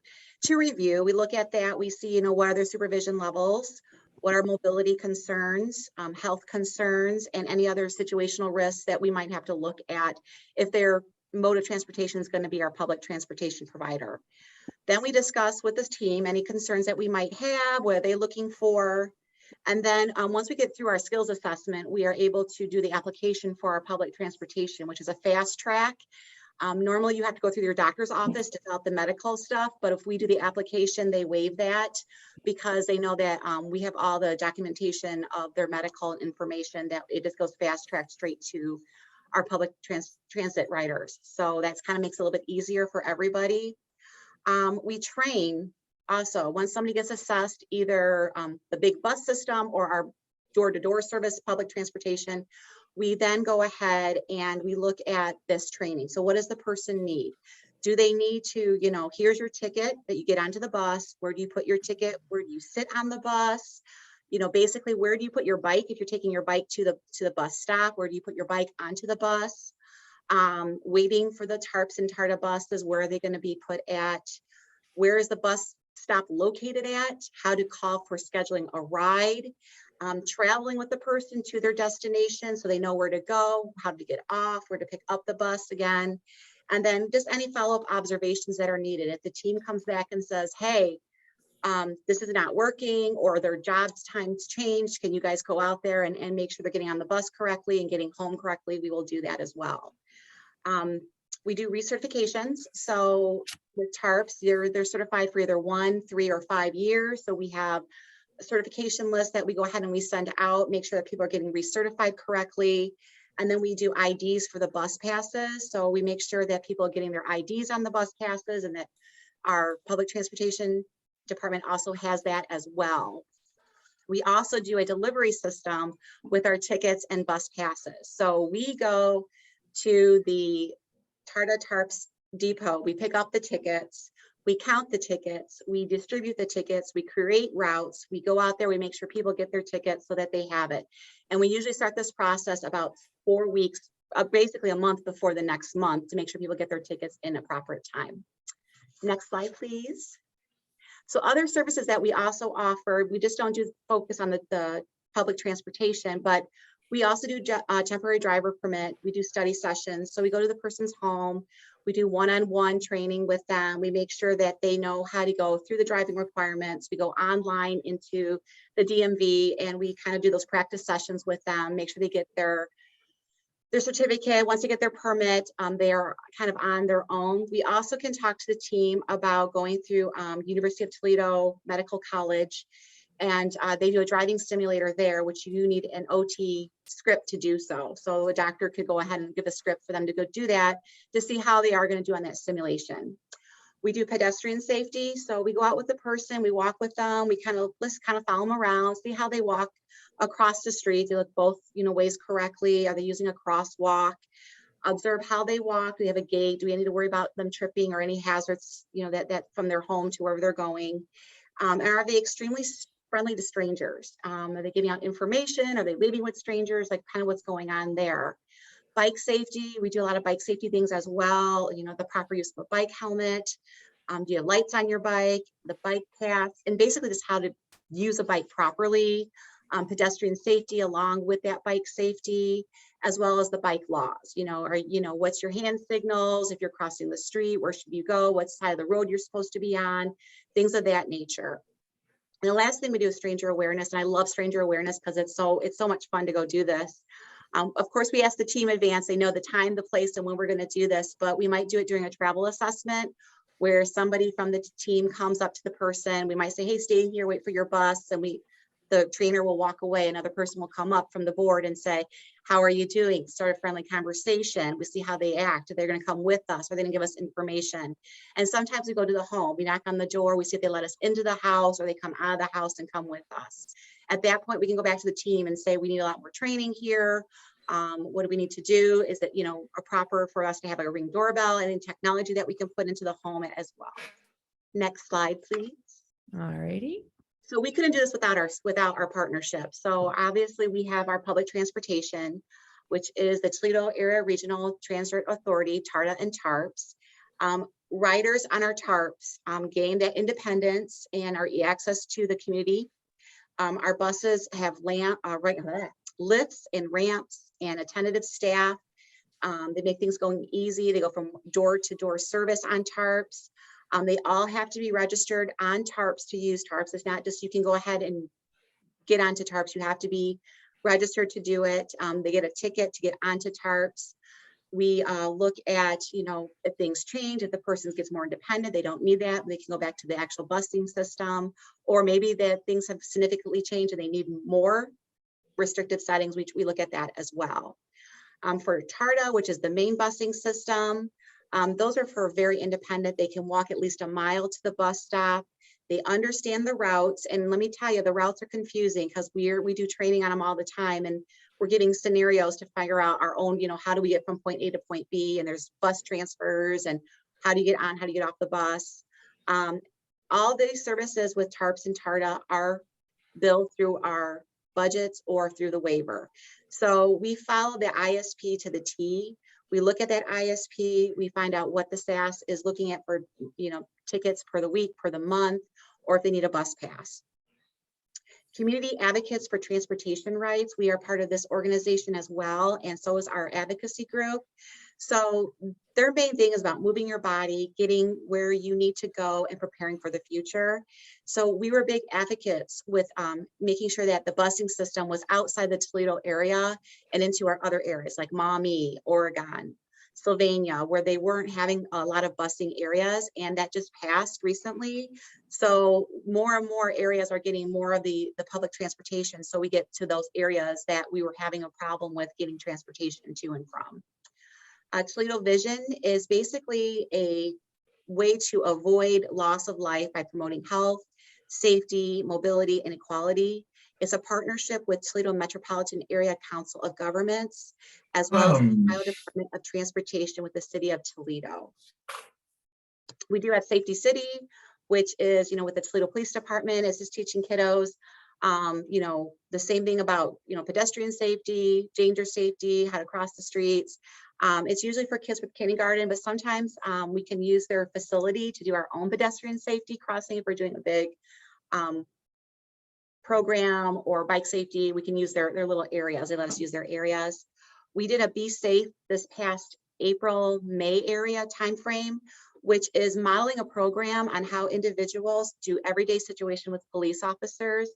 to review. We look at that, we see, what are their supervision levels, what are mobility concerns, health concerns, and any other situational risks that we might have to look at if their mode of transportation is going to be our public transportation provider. Then we discuss with this team any concerns that we might have, what are they looking for, and then once we get through our skills assessment, we are able to do the application for our public transportation, which is a fast track. Normally you have to go through your doctor's office to fill out the medical stuff, but if we do the application, they waive that because they know that we have all the documentation of their medical information, that it just goes fast track straight to our public transit riders. So that's kind of makes it a little bit easier for everybody. We train also, once somebody gets assessed, either the big bus system or our door-to-door service, public transportation, we then go ahead and we look at this training. So what does the person need? Do they need to, here's your ticket that you get onto the bus. Where do you put your ticket? Where do you sit on the bus? Basically, where do you put your bike? If you're taking your bike to the bus stop, where do you put your bike onto the bus? Waiting for the tarps and TARTA buses, where are they going to be put at? Where is the bus stop located at? How to call for scheduling a ride? Traveling with the person to their destination so they know where to go, how to get off, where to pick up the bus again. And then just any follow-up observations that are needed. If the team comes back and says, hey, this is not working, or their job's times changed, can you guys go out there and make sure they're getting on the bus correctly and getting home correctly? We will do that as well. We do recertifications. So with TARPs, they're certified for either 1, 3, or 5 years. So we have a certification list that we go ahead and we send out, make sure that people are getting recertified correctly. And then we do IDs for the bus passes. So we make sure that people are getting their IDs on the bus passes, and that our public transportation department also has that as well. We also do a delivery system with our tickets and bus passes. So we go to the TARTA TARPS depot, we pick up the tickets, we count the tickets, we distribute the tickets, we create routes, we go out there, we make sure people get their tickets so that they have it. And we usually start this process about 4 weeks, basically a month before the next month, to make sure people get their tickets in a proper time. Next slide, please. So other services that we also offer, we just don't focus on the public transportation, but we also do temporary driver permit. We do study sessions. So we go to the person's home. We do one-on-one training with them. We make sure that they know how to go through the driving requirements. We go online into the DMV and we kind of do those practice sessions with them, make sure they get their certificate. Once they get their permit, they are kind of on their own. We also can talk to the team about going through University of Toledo Medical College, and they do a driving simulator there, which you need an OT script to do so. So a doctor could go ahead and give a script for them to go do that to see how they are going to do on that simulation. We do pedestrian safety. So we go out with the person, we walk with them, we kind of follow them around, see how they walk across the street. They look both, ways correctly. Are they using a crosswalk? Observe how they walk. Do they have a gait? Do we need to worry about them tripping or any hazards, that from their home to wherever they're going? And are they extremely friendly to strangers? Are they giving out information? Are they leaving with strangers? Like kind of what's going on there. Bike safety, we do a lot of bike safety things as well. The proper use of a bike helmet. Do you have lights on your bike? The bike paths, and basically just how to use a bike properly. Pedestrian safety along with that bike safety, as well as the bike laws. What's your hand signals? If you're crossing the street, where should you go? What side of the road you're supposed to be on? Things of that nature. And the last thing we do is stranger awareness, and I love stranger awareness because it's so much fun to go do this. Of course, we ask the team in advance. They know the time, the place, and when we're going to do this, but we might do it during a travel assessment where somebody from the team comes up to the person. We might say, hey, stay here, wait for your bus. And the trainer will walk away. Another person will come up from the board and say, how are you doing? Start a friendly conversation. We see how they act. If they're going to come with us, or they're going to give us information. And sometimes we go to the home. We knock on the door. We see if they let us into the house, or they come out of the house and come with us. At that point, we can go back to the team and say, we need a lot more training here. What do we need to do? Is it, proper for us to have a Ring doorbell and technology that we can put into the home as well? Next slide, please. All righty. So we couldn't do this without our partnership. So obviously we have our public transportation, which is the Toledo Area Regional Transit Authority, TARTA and TARPS. Riders on our TARPS gain that independence and our access to the community. Our buses have lifts and ramps and attentive staff. They make things going easy. They go from door to door service on TARPS. They all have to be registered on TARPS to use TARPS. It's not just you can go ahead and get onto TARPS. You have to be registered to do it. They get a ticket to get onto TARPS. We look at, if things change, if the person gets more independent, they don't need that, they can go back to the actual busing system, or maybe that things have significantly changed and they need more restrictive settings, which we look at that as well. For TARTA, which is the main busing system, those are for very independent. They can walk at least a mile to the bus stop. They understand the routes. And let me tell you, the routes are confusing because we do training on them all the time. And we're getting scenarios to figure out our own, how do we get from point A to point B? And there's bus transfers and how do you get on, how do you get off the bus? All these services with TARPS and TARTA are billed through our budgets or through the waiver. So we follow the ISP to the T. We look at that ISP, we find out what the SAS is looking at for, tickets per the week, per the month, or if they need a bus pass. Community Advocates for Transportation Rights. We are part of this organization as well, and so is our advocacy group. So their main thing is about moving your body, getting where you need to go, and preparing for the future. So we were big advocates with making sure that the busing system was outside the Toledo area and into our other areas like Maumee, Oregon, Sylvania, where they weren't having a lot of busing areas, and that just passed recently. So more and more areas are getting more of the public transportation. So we get to those areas that we were having a problem with getting transportation to and from. Toledo Vision is basically a way to avoid loss of life by promoting health, safety, mobility, and equality. It's a partnership with Toledo Metropolitan Area Council of Governments, as well as the Ohio Department of Transportation with the City of Toledo. We do have Safety City, which is, with the Toledo Police Department, is just teaching kiddos, the same thing about, pedestrian safety, danger safety, how to cross the streets. It's usually for kids with kindergarten, but sometimes we can use their facility to do our own pedestrian safety crossing. If we're doing a big program or bike safety, we can use their little areas. They let us use their areas. We did a Be Safe this past April, May area timeframe, which is modeling a program on how individuals do everyday situation with police officers.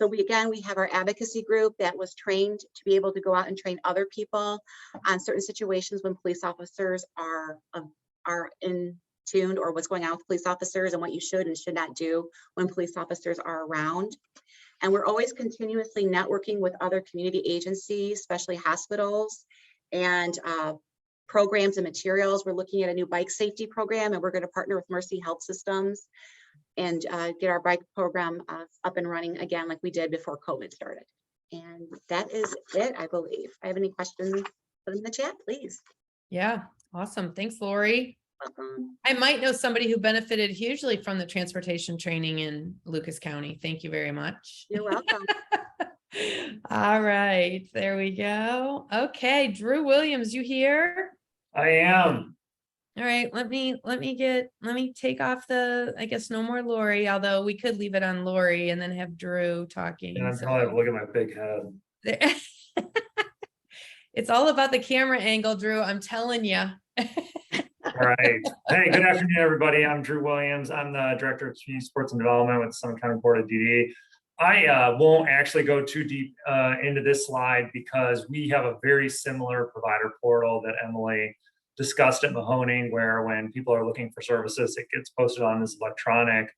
So we have our advocacy group that was trained to be able to go out and train other people on certain situations when police officers are in tuned, or what's going on with police officers and what you should and should not do when police officers are around. And we're always continuously networking with other community agencies, especially hospitals and programs and materials. We're looking at a new bike safety program, and we're going to partner with Mercy Health Systems and get our bike program up and running again like we did before COVID started. And that is it, I believe. If I have any questions, put them in the chat, please. Yeah, awesome. Thanks, Lori. Welcome. I might know somebody who benefited hugely from the transportation training in Lucas County. Thank you very much. You're welcome. All right, there we go. Okay, Drew Williams, you here? I am. All right, let me take off I guess no more Lori, although we could leave it on Lori and then have Drew talking. And I'm probably look at my big head. It's all about the camera angle, Drew. I'm telling you. All right. Hey, good afternoon, everybody. I'm Drew Williams. I'm the Director of Community Sports and Development with the Summit County Board of DD. I won't actually go too deep into this slide because we have a very similar provider portal that Emily discussed at Mahoning, where when people are looking for services, it gets posted on this electronic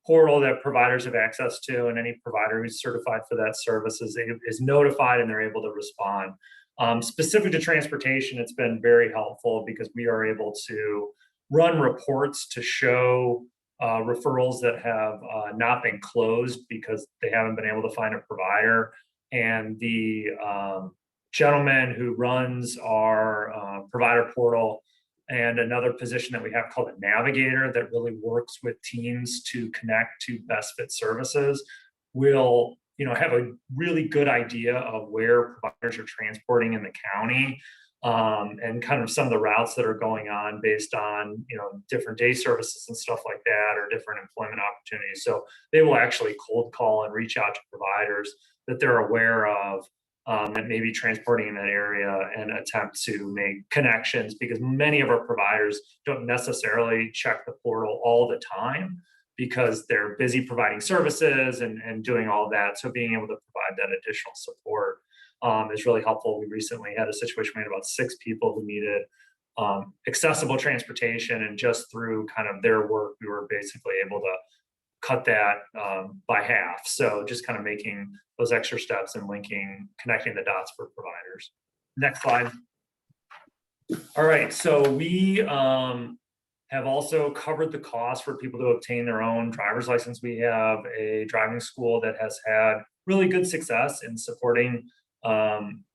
portal that providers have access to, and any provider who's certified for that service is notified and they're able to respond. Specific to transportation, it's been very helpful because we are able to run reports to show referrals that have not been closed because they haven't been able to find a provider. And the gentleman who runs our provider portal and another position that we have called a navigator that really works with teams to connect to best fit services will have a really good idea of where providers are transporting in the county, and kind of some of the routes that are going on based on, different day services and stuff like that, or different employment opportunities. So they will actually cold call and reach out to providers that they're aware of that may be transporting in that area and attempt to make connections, because many of our providers don't necessarily check the portal all the time because they're busy providing services and doing all that. So being able to provide that additional support is really helpful. We recently had a situation where we had about 6 people who needed accessible transportation, and just through kind of their work, we were basically able to cut that by half. So just kind of making those extra steps and connecting the dots for providers. Next slide. All right, so we have also covered the cost for people to obtain their own driver's license. We have a driving school that has had really good success in supporting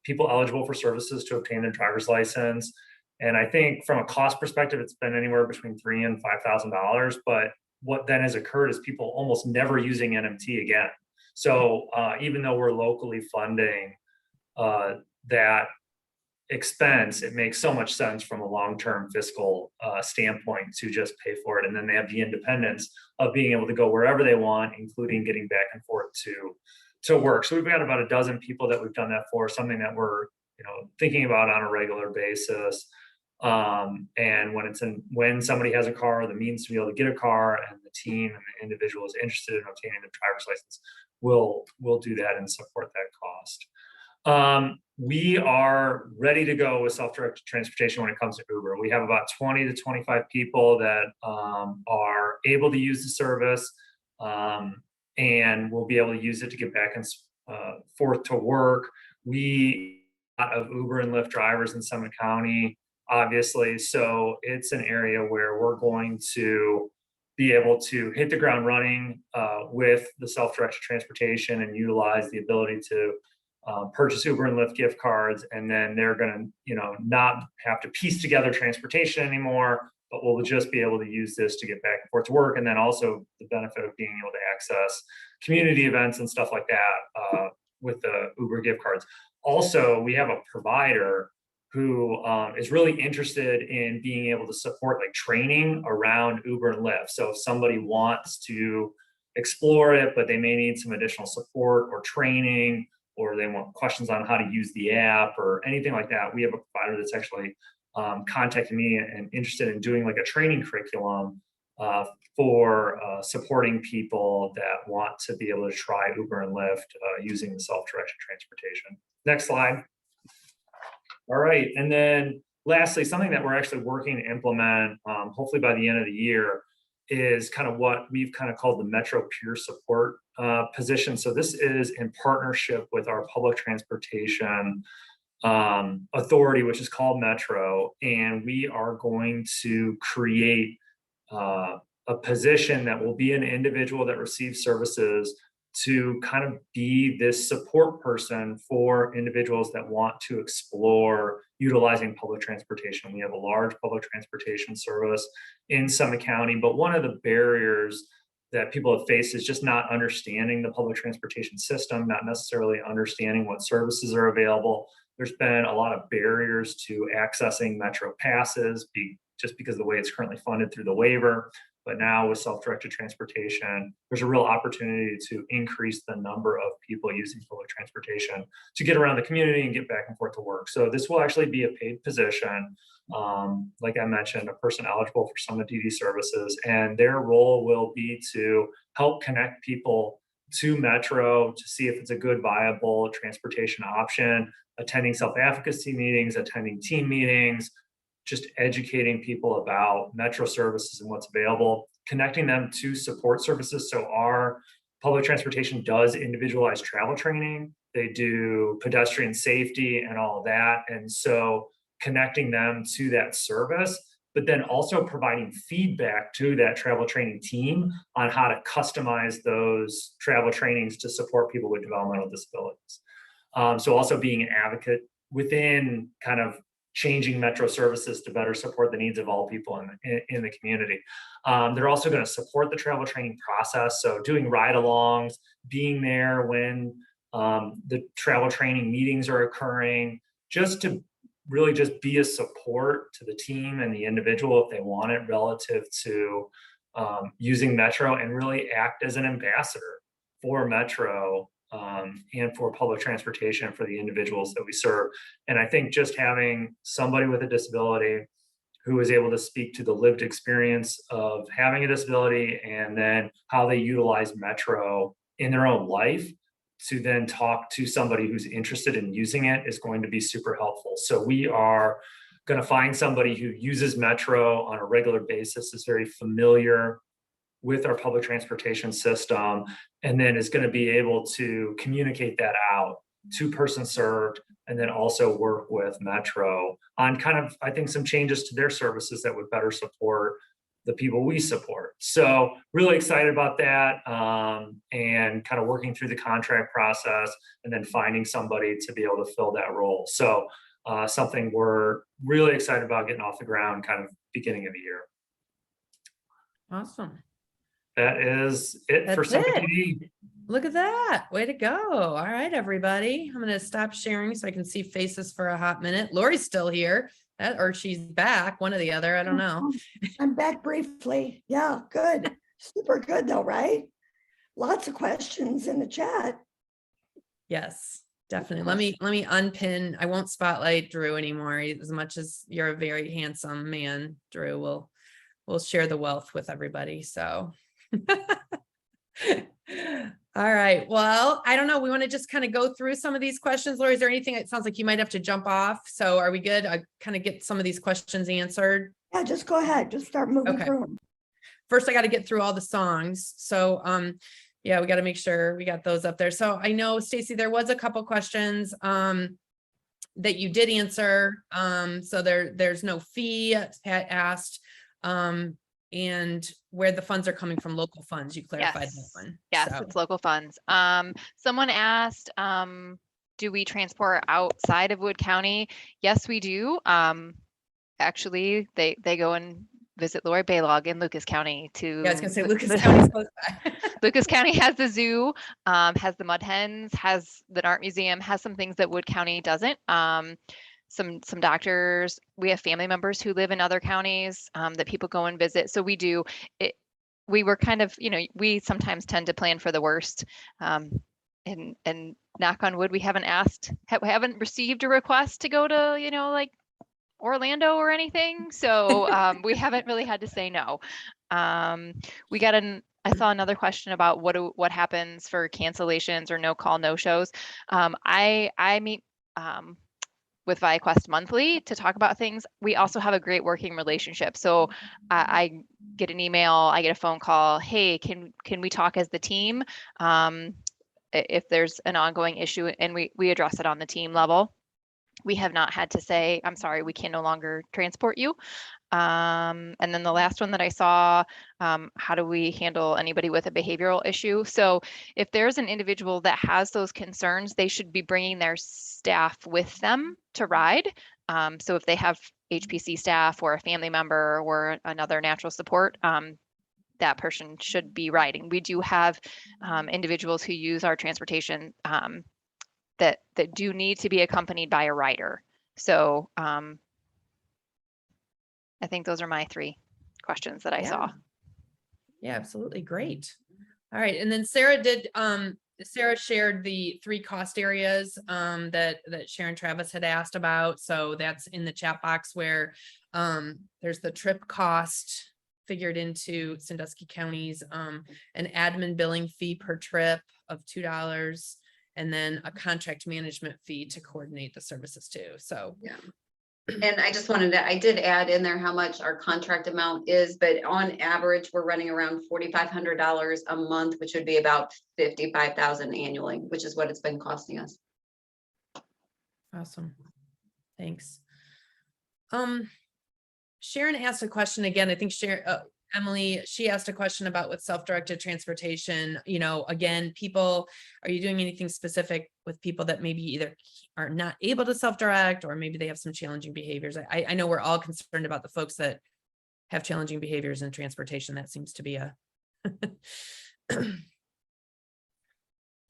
people eligible for services to obtain their driver's license. And I think from a cost perspective, it's been anywhere between $3,000 and $5,000. But what then has occurred is people almost never using NMT again. So even though we're locally funding that expense, it makes so much sense from a long-term fiscal standpoint to just pay for it. And then they have the independence of being able to go wherever they want, including getting back and forth to work. So we've got about a dozen people that we've done that for, something that we're thinking about on a regular basis. And when somebody has a car, the means to be able to get a car, and the team and the individual is interested in obtaining the driver's license, we'll do that and support that cost. We are ready to go with self-directed transportation when it comes to Uber. We have about 20 to 25 people that are able to use the service, and we'll be able to use it to get back and forth to work. We have Uber and Lyft drivers in Summit County, obviously. So it's an area where we're going to be able to hit the ground running with the self-directed transportation and utilize the ability to purchase Uber and Lyft gift cards. And then they're going to, not have to piece together transportation anymore, but we'll just be able to use this to get back and forth to work. And then also the benefit of being able to access community events and stuff like that with the Uber gift cards. Also, we have a provider who is really interested in being able to support like training around Uber and Lyft. So if somebody wants to explore it, but they may need some additional support or training, or they want questions on how to use the app or anything like that, we have a provider that's actually contacted me and interested in doing like a training curriculum for supporting people that want to be able to try Uber and Lyft using the self-directed transportation. Next slide. All right, and then lastly, something that we're actually working to implement, hopefully by the end of the year, is kind of what we've kind of called the Metro Peer Support position. So this is in partnership with our public transportation authority, which is called Metro, and we are going to create a position that will be an individual that receives services to kind of be this support person for individuals that want to explore utilizing public transportation. We have a large public transportation service in Summit County, but one of the barriers that people have faced is just not understanding the public transportation system, not necessarily understanding what services are available. There's been a lot of barriers to accessing Metro passes just because of the way it's currently funded through the waiver. But now with self-directed transportation, there's a real opportunity to increase the number of people using public transportation to get around the community and get back and forth to work. So this will actually be a paid position. Like I mentioned, a person eligible for Summit DD services, and their role will be to help connect people to Metro to see if it's a good, viable transportation option, attending self-advocacy meetings, attending team meetings, just educating people about Metro services and what's available, connecting them to support services. So our public transportation does individualized travel training. They do pedestrian safety and all of that. And so connecting them to that service, but then also providing feedback to that travel training team on how to customize those travel trainings to support people with developmental disabilities. So also being an advocate within kind of changing Metro services to better support the needs of all people in the community. They're also going to support the travel training process. So doing ride-alongs, being there when the travel training meetings are occurring, just to really just be a support to the team and the individual if they want it relative to using Metro, and really act as an ambassador for Metro and for public transportation for the individuals that we serve. And I think just having somebody with a disability who is able to speak to the lived experience of having a disability and then how they utilize Metro in their own life to then talk to somebody who's interested in using it is going to be super helpful. So we are going to find somebody who uses Metro on a regular basis, is very familiar with our public transportation system, and then is going to be able to communicate that out to person served, and then also work with Metro on kind of, I think, some changes to their services that would better support the people we support. So really excited about that, and kind of working through the contract process and then finding somebody to be able to fill that role. So something we're really excited about getting off the ground kind of beginning of the year. Awesome. That is it for Summit DD. Look at that. Way to go. All right, everybody. I'm going to stop sharing so I can see faces for a hot minute. Lori's still here, or she's back, one or the other. I don't know. I'm back briefly. Yeah, good. Super good though, right? Lots of questions in the chat. Yes, definitely. Let me unpin. I won't spotlight Drew anymore. As much as you're a very handsome man, Drew, we'll share the wealth with everybody. So all right. Well, I don't know. We want to just kind of go through some of these questions. Lori, is there anything? It sounds like you might have to jump off. So are we good? I kind of get some of these questions answered. Yeah, just go ahead. Just start moving through them. First, I got to get through all the songs. So yeah, we got to make sure we got those up there. So I know, Stacy, there was a couple questions that you did answer. So there's no fee, Pat asked. And where the funds are coming from, local funds, you clarified that one. Yes, So. it's local funds. Someone asked, do we transport outside of Wood County? Yes, we do. Actually, they go and visit Lori Baylog in Lucas County to. Yeah, I was gonna say Lucas County's close by. Lucas County has the zoo, has the mud hens, has the art museum, has some things that Wood County doesn't. some doctors. We have family members who live in other counties that people go and visit. So we do it. We were kind of, we sometimes tend to plan for the worst. And knock on wood, we haven't haven't received a request to go to, like Orlando or anything. So we haven't really had to say no. I saw another question about what happens for cancellations or no call, no shows. I meet with ViaQuest monthly to talk about things. We also have a great working relationship. So I get an email, I get a phone call. Hey, can we talk as the team? If there's an ongoing issue, and we address it on the team level. We have not had to say, I'm sorry, we can no longer transport you. And then the last one that I saw, how do we handle anybody with a behavioral issue? So if there's an individual that has those concerns, they should be bringing their staff with them to ride. So if they have HPC staff or a family member or another natural support, that person should be riding. We do have individuals who use our transportation that do need to be accompanied by a rider. So I think those are my 3 questions that I saw. Yeah, absolutely. Great. All right. And then Sarah shared the 3 cost areas that Sharon Travis had asked about. So that's in the chat box where there's the trip cost figured into Sandusky County's an admin billing fee per trip of $2. And then a contract management fee to coordinate the services too. So yeah. And I just I did add in there how much our contract amount is, but on average, we're running around $4,500 a month, which would be about $55,000 annually, which is what it's been costing us. Awesome. Thanks. Sharon asked a question again. I think Emily, she asked a question about with self-directed transportation, again, people, are you doing anything specific with people that maybe either are not able to self-direct or maybe they have some challenging behaviors? I know we're all concerned about the folks that have challenging behaviors in transportation. That seems to be a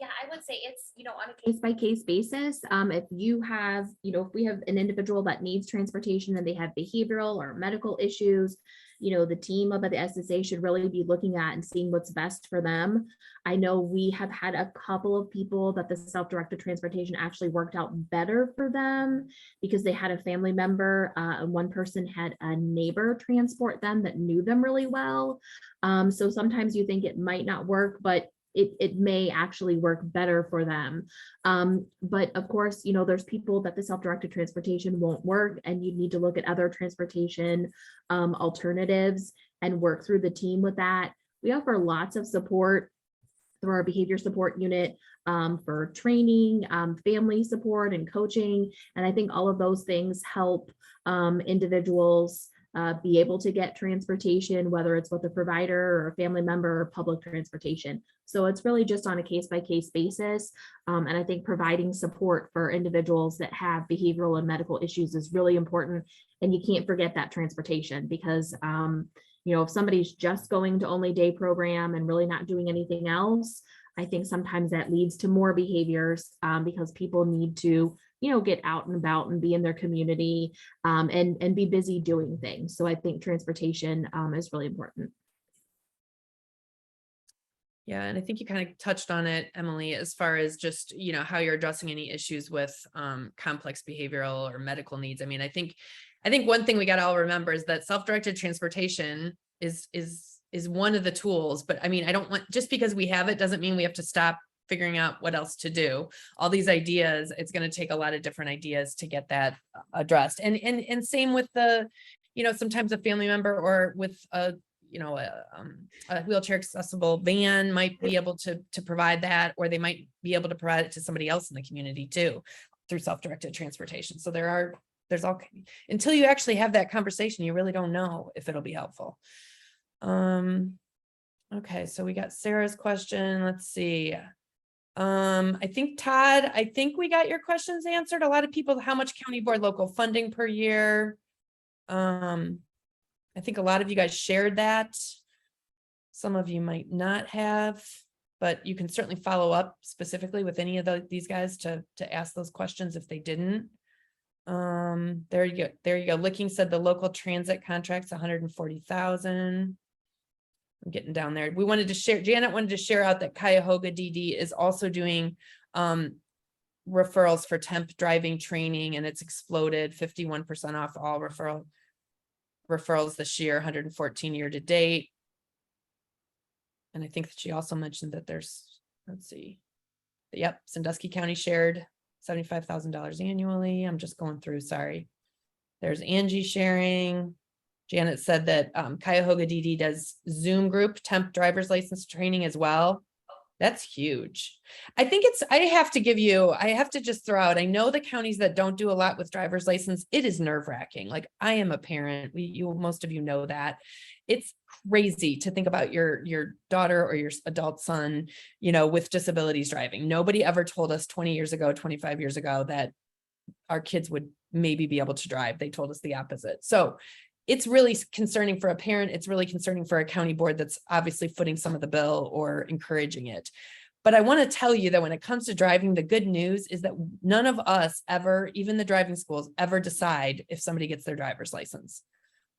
Yeah, I would say it's, on a case by case basis. If you have, if we have an individual that needs transportation and they have behavioral or medical issues, the team up at the SSA should really be looking at and seeing what's best for them. I know we have had a couple of people that the self-directed transportation actually worked out better for them because they had a family member and one person had a neighbor transport them that knew them really well. So sometimes you think it might not work, but it may actually work better for them. But of course, there's people that the self-directed transportation won't work, and you need to look at other transportation alternatives and work through the team with that. We offer lots of support through our behavior support unit for training, family support and coaching. And I think all of those things help individuals be able to get transportation, whether it's with a provider or a family member or public transportation. So it's really just on a case-by-case basis. And I think providing support for individuals that have behavioral and medical issues is really important. And you can't forget that transportation because, if somebody's just going to only day program and really not doing anything else, I think sometimes that leads to more behaviors because people need to get out and about and be in their community and be busy doing things. So I think transportation is really important. Yeah, and I think you kind of touched on it, Emily, as far as just, how you're addressing any issues with complex behavioral or medical needs. I mean, I think one thing we got to all remember is that self-directed transportation is one of the tools, but I mean, I don't want, just because we have it doesn't mean we have to stop figuring out what else to do. All these ideas, it's going to take a lot of different ideas to get that addressed. And same with the, sometimes a family member or with a wheelchair accessible van might be able to provide that, or they might be able to provide it to somebody else in the community too, through self-directed transportation. So there's all, until you actually have that conversation, you really don't know if it'll be helpful. Okay, so we got Sarah's question. Let's see. I think Todd, we got your questions answered. A lot of people, how much county board local funding per year? I think a lot of you guys shared that. Some of you might not have, but you can certainly follow up specifically with any of these guys to ask those questions if they didn't. There you go. There you go. Licking said the local transit contract's 140,000. I'm getting down there. We wanted to share, Janet wanted to share out that Cuyahoga DD is also doing referrals for temp driving training, and it's exploded 51% off all referrals this year, 114 year to date. And I think that she also mentioned that there's, let's see. Yep, Sandusky County shared $75,000 annually. I'm just going through, sorry. There's Angie sharing. Janet said that Cuyahoga DD does Zoom group temp driver's license training as well. That's huge. I think I have to just throw out, I know the counties that don't do a lot with driver's license, it is nerve wracking. Like, I am a parent. Most of you know that. It's crazy to think about your daughter or your adult son, with disabilities driving. Nobody ever told us 20 years ago, 25 years ago that our kids would maybe be able to drive. They told us the opposite. So it's really concerning for a parent. It's really concerning for a county board that's obviously footing some of the bill or encouraging it. But I want to tell you that when it comes to driving, the good news is that none of us ever, even the driving schools, ever decide if somebody gets their driver's license.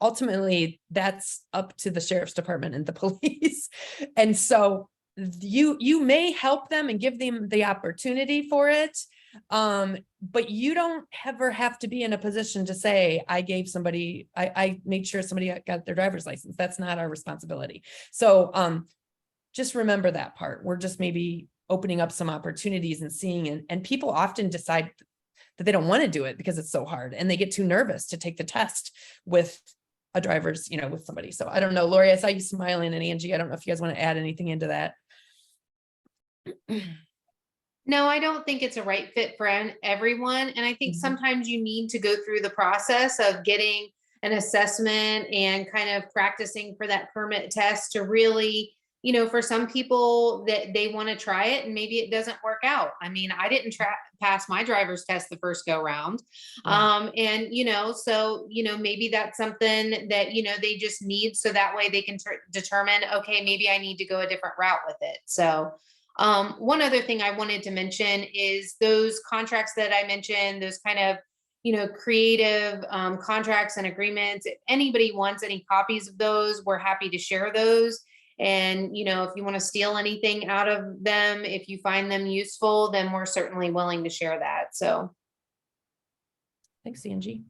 Ultimately, that's up to the sheriff's department and the police. And so you may help them and give them the opportunity for it. But you don't ever have to be in a position to say, I made sure somebody got their driver's license. That's not our responsibility. So just remember that part. We're just maybe opening up some opportunities and seeing, and people often decide that they don't want to do it because it's so hard and they get too nervous to take the test with a driver's, with somebody. So I don't know, Lori, I saw you smiling, and Angie, I don't know if you guys want to add anything into that. No, I don't think it's a right fit for everyone. And I think sometimes you need to go through the process of getting an assessment and kind of practicing for that permit test to really, for some people that they want to try it and maybe it doesn't work out. I mean, I didn't pass my driver's test the first go round. And, so, maybe that's something that, they just need, so that way they can determine, okay, maybe I need to go a different route with it. So one other thing I wanted to mention is those contracts that I mentioned, those kind of, creative contracts and agreements. If anybody wants any copies of those, we're happy to share those. And, if you want to steal anything out of them, if you find them useful, then we're certainly willing to share that. So. Thanks, Angie.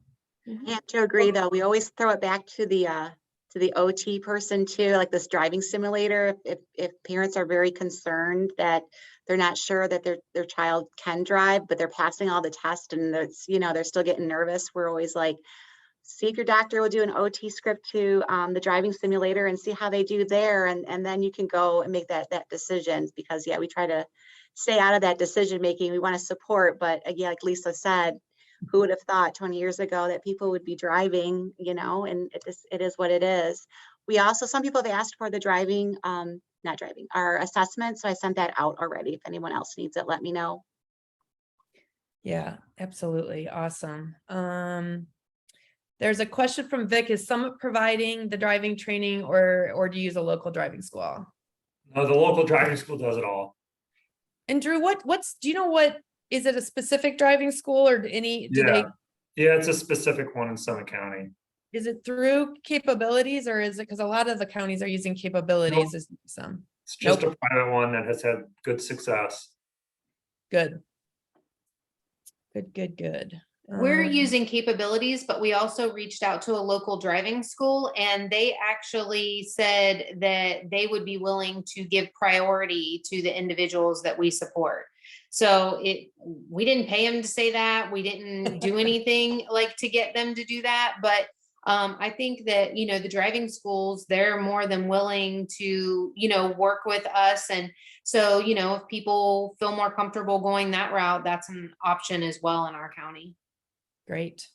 I have to agree, though. We always throw it back to the OT person too, like this driving simulator. If parents are very concerned that they're not sure that their child can drive, but they're passing all the tests and it's, they're still getting nervous, we're always like, see if your doctor will do an OT script to the driving simulator and see how they do there. And then you can go and make that decision, because we try to stay out of that decision making. We want to support, but again, like Lisa said, who would have thought 20 years ago that people would be driving, and it is what it is. We also, some people have asked for the our assessment. So I sent that out already. If anyone else needs it, let me know. Yeah, absolutely. Awesome. There's a question from Vic. Is Summit providing the driving training or do you use a local driving school? No, the local driving school does it all. And Drew, do you know what, is it a specific driving school or Yeah, it's a specific one in Summit County. Is it through Capabilities, or is it, because a lot of the counties are using Capabilities? Nope. It's just a private one that has had good success. Good. We're using Capabilities, but we also reached out to a local driving school, and they actually said that they would be willing to give priority to the individuals that we support. So we didn't pay them to say that. We didn't do anything like to get them to do that. But I think that, the driving schools, they're more than willing to, work with us. And so, if people feel more comfortable going that route, that's an option as well in our county. Great.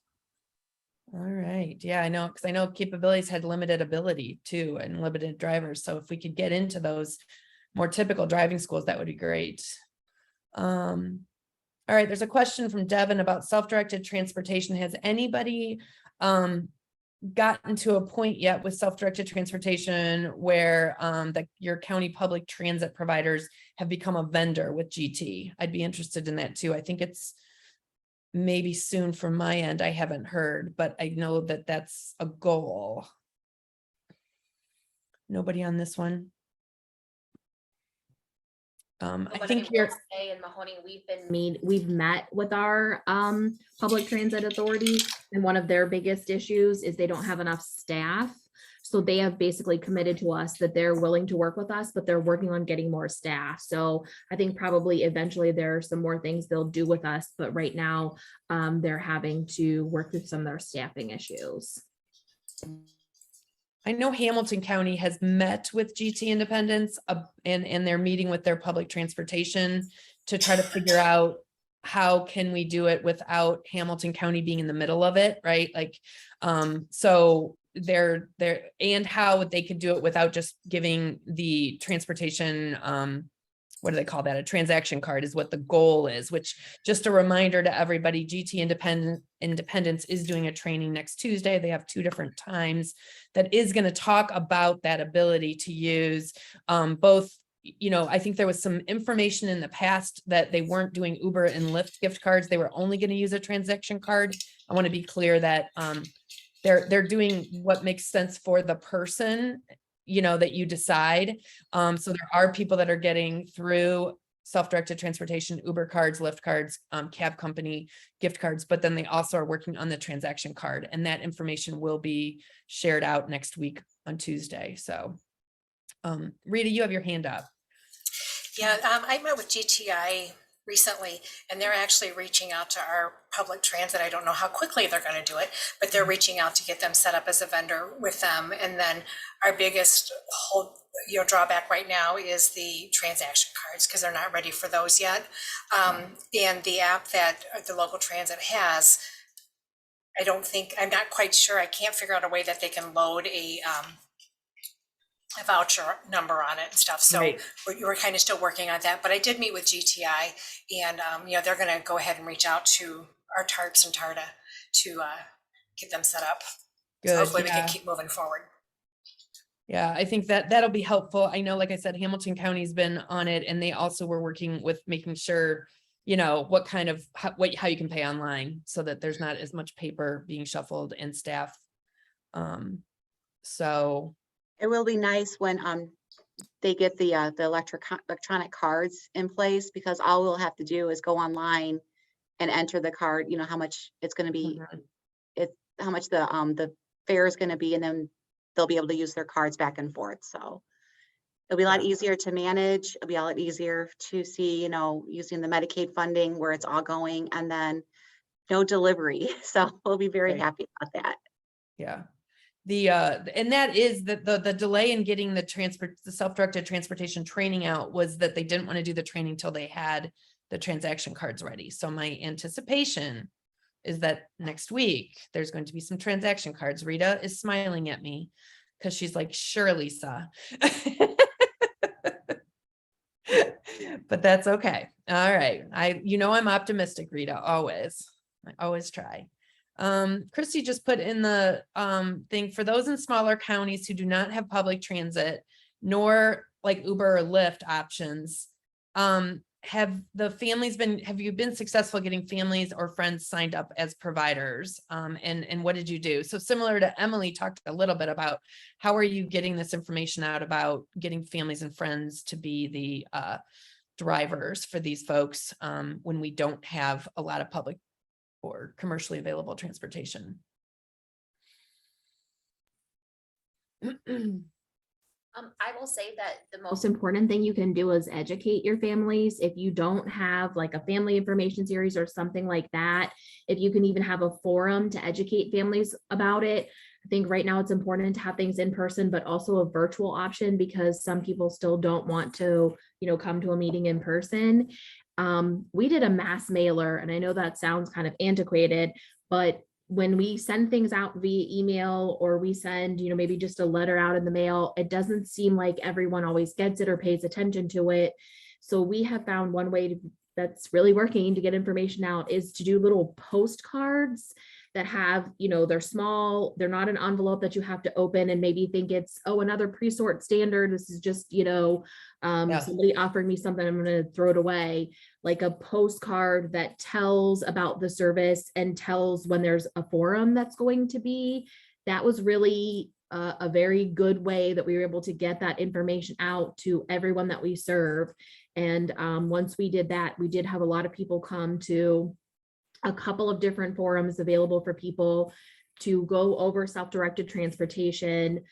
All right. Yeah, I know, because I know Capabilities had limited ability too and limited drivers. So if we could get into those more typical driving schools, that would be great. All right. There's a question from Devin about self-directed transportation. Has anybody gotten to a point yet with self-directed transportation where your county public transit providers have become a vendor with GT? I'd be interested in that too. I think it's maybe soon from my end. I haven't heard, but I know that that's a goal. Nobody on this one? I think you're in Mahoney, we've met with our public transit authority, and one of their biggest issues is they don't have enough staff. So they have basically committed to us that they're willing to work with us, but they're working on getting more staff. So I think probably eventually there are some more things they'll do with us, but right now they're having to work through some of their staffing issues. I know Hamilton County has met with GT Independence and they're meeting with their public transportation to try to figure out how can we do it without Hamilton County being in the middle of it, right? Like, so they're and how they could do it without just giving the transportation, what do they call that? A transaction card is what the goal is, which just a reminder to everybody, GT Independence is doing a training next Tuesday. They have 2 different times that is going to talk about that ability to use both. You know, I think there was some information in the past that they weren't doing Uber and Lyft gift cards. They were only going to use a transaction card. I want to be clear that they're doing what makes sense for the person, you know, that you decide. So there are people that are getting through self-directed transportation, Uber cards, Lyft cards, cab company gift cards, but then they also are working on the transaction card, and that information will be shared out next week on Tuesday. So Rita, you have your hand up. Yeah, I met with GTI recently, and they're actually reaching out to our public transit. I don't know how quickly they're going to do it, but they're reaching out to get them set up as a vendor with them. And then our biggest drawback right now is the transaction cards, because they're not ready for those yet. And the app that the local transit has, I'm not quite sure. I can't figure out a way that they can load a voucher number on it and stuff. So Right. we're kind of still working on that, but I did meet with GTI, and they're going to go ahead and reach out to our TARPs and TARTA to get them set up. Good. So hopefully we Yeah. can keep moving forward. Yeah, I think that'll be helpful. I know, like I said, Hamilton County's been on it, and they also were working with making sure, you know, what kind of, how you can pay online so that there's not as much paper being shuffled and staff. So It will be nice when they get the electronic cards in place, because all we'll have to do is go online and enter the card, you know, how much it's going to be, how much the fare is going to be, and then they'll be able to use their cards back and forth. So it'll be a lot easier to manage. It'll be a lot easier to see, you know, using the Medicaid funding where it's all going, and then no delivery. So we'll be very Right. happy about that. yeah. And that is the delay in getting the self-directed transportation training out was that they didn't want to do the training till they had the transaction cards ready. So my anticipation is that next week there's going to be some transaction cards. Rita is smiling at me because she's like, sure, Lisa. But that's okay. All right. I'm optimistic, Rita, always. I always try. Christy just put in the thing, for those in smaller counties who do not have public transit, nor like Uber or Lyft options, have you been successful getting families or friends signed up as providers? And what did you do? So similar to Emily talked a little bit about, how are you getting this information out about getting families and friends to be the drivers for these folks when we don't have a lot of public or commercially available transportation? I will say that the most important thing you can do is educate your families. If you don't have like a family information series or something like that, if you can even have a forum to educate families about it. I think right now it's important to have things in person, but also a virtual option, because some people still don't want to, come to a meeting in person. We did a mass mailer, and I know that sounds kind of antiquated, but when we send things out via email, or we send, maybe just a letter out in the mail, it doesn't seem like everyone always gets it or pays attention to it. So we have found one way that's really working to get information out is to do little postcards that have, you know, they're small, they're not an envelope that you have to open and maybe think it's, oh, another pre-sort standard. This is just, you know, Yeah. somebody offered me something, I'm going to throw it away. Like a postcard that tells about the service and tells when there's a forum that's going to be. That was really a very good way that we were able to get that information out to everyone that we serve. And once we did that, we did have a lot of people come to a couple of different forums available for people to go over self-directed transportation,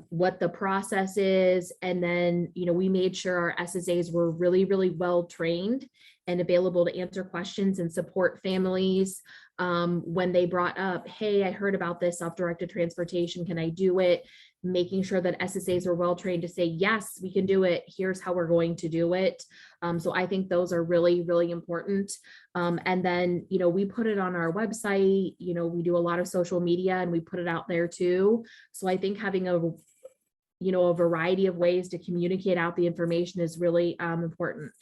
what the process is. And then, you know, we made sure our SSAs were really, really well trained and available to answer questions and support families when they brought up, hey, I heard about this self-directed transportation, can I do it? Making sure that SSAs are well trained to say, yes, we can do it. Here's how we're going to do it. So I think those are really, really important. And then, you know, we put it on our website, you know, we do a lot of social media and we put it out there too. So I think having a, you know, a variety of ways to communicate out the information is really important.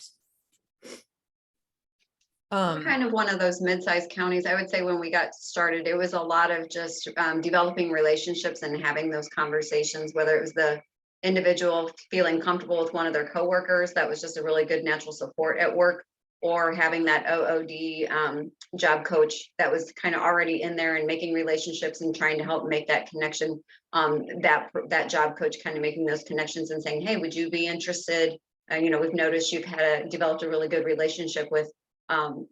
We're kind of one of those mid-sized counties. I would say when we got started, it was a lot of just developing relationships and having those conversations, whether it was the individual feeling comfortable with one of their coworkers, that was just a really good natural support at work, or having that OOD job coach that was kind of already in there and making relationships and trying to help make that connection. That job coach kind of making those connections and saying, hey, would you be interested? You know, we've noticed you've developed a really good relationship with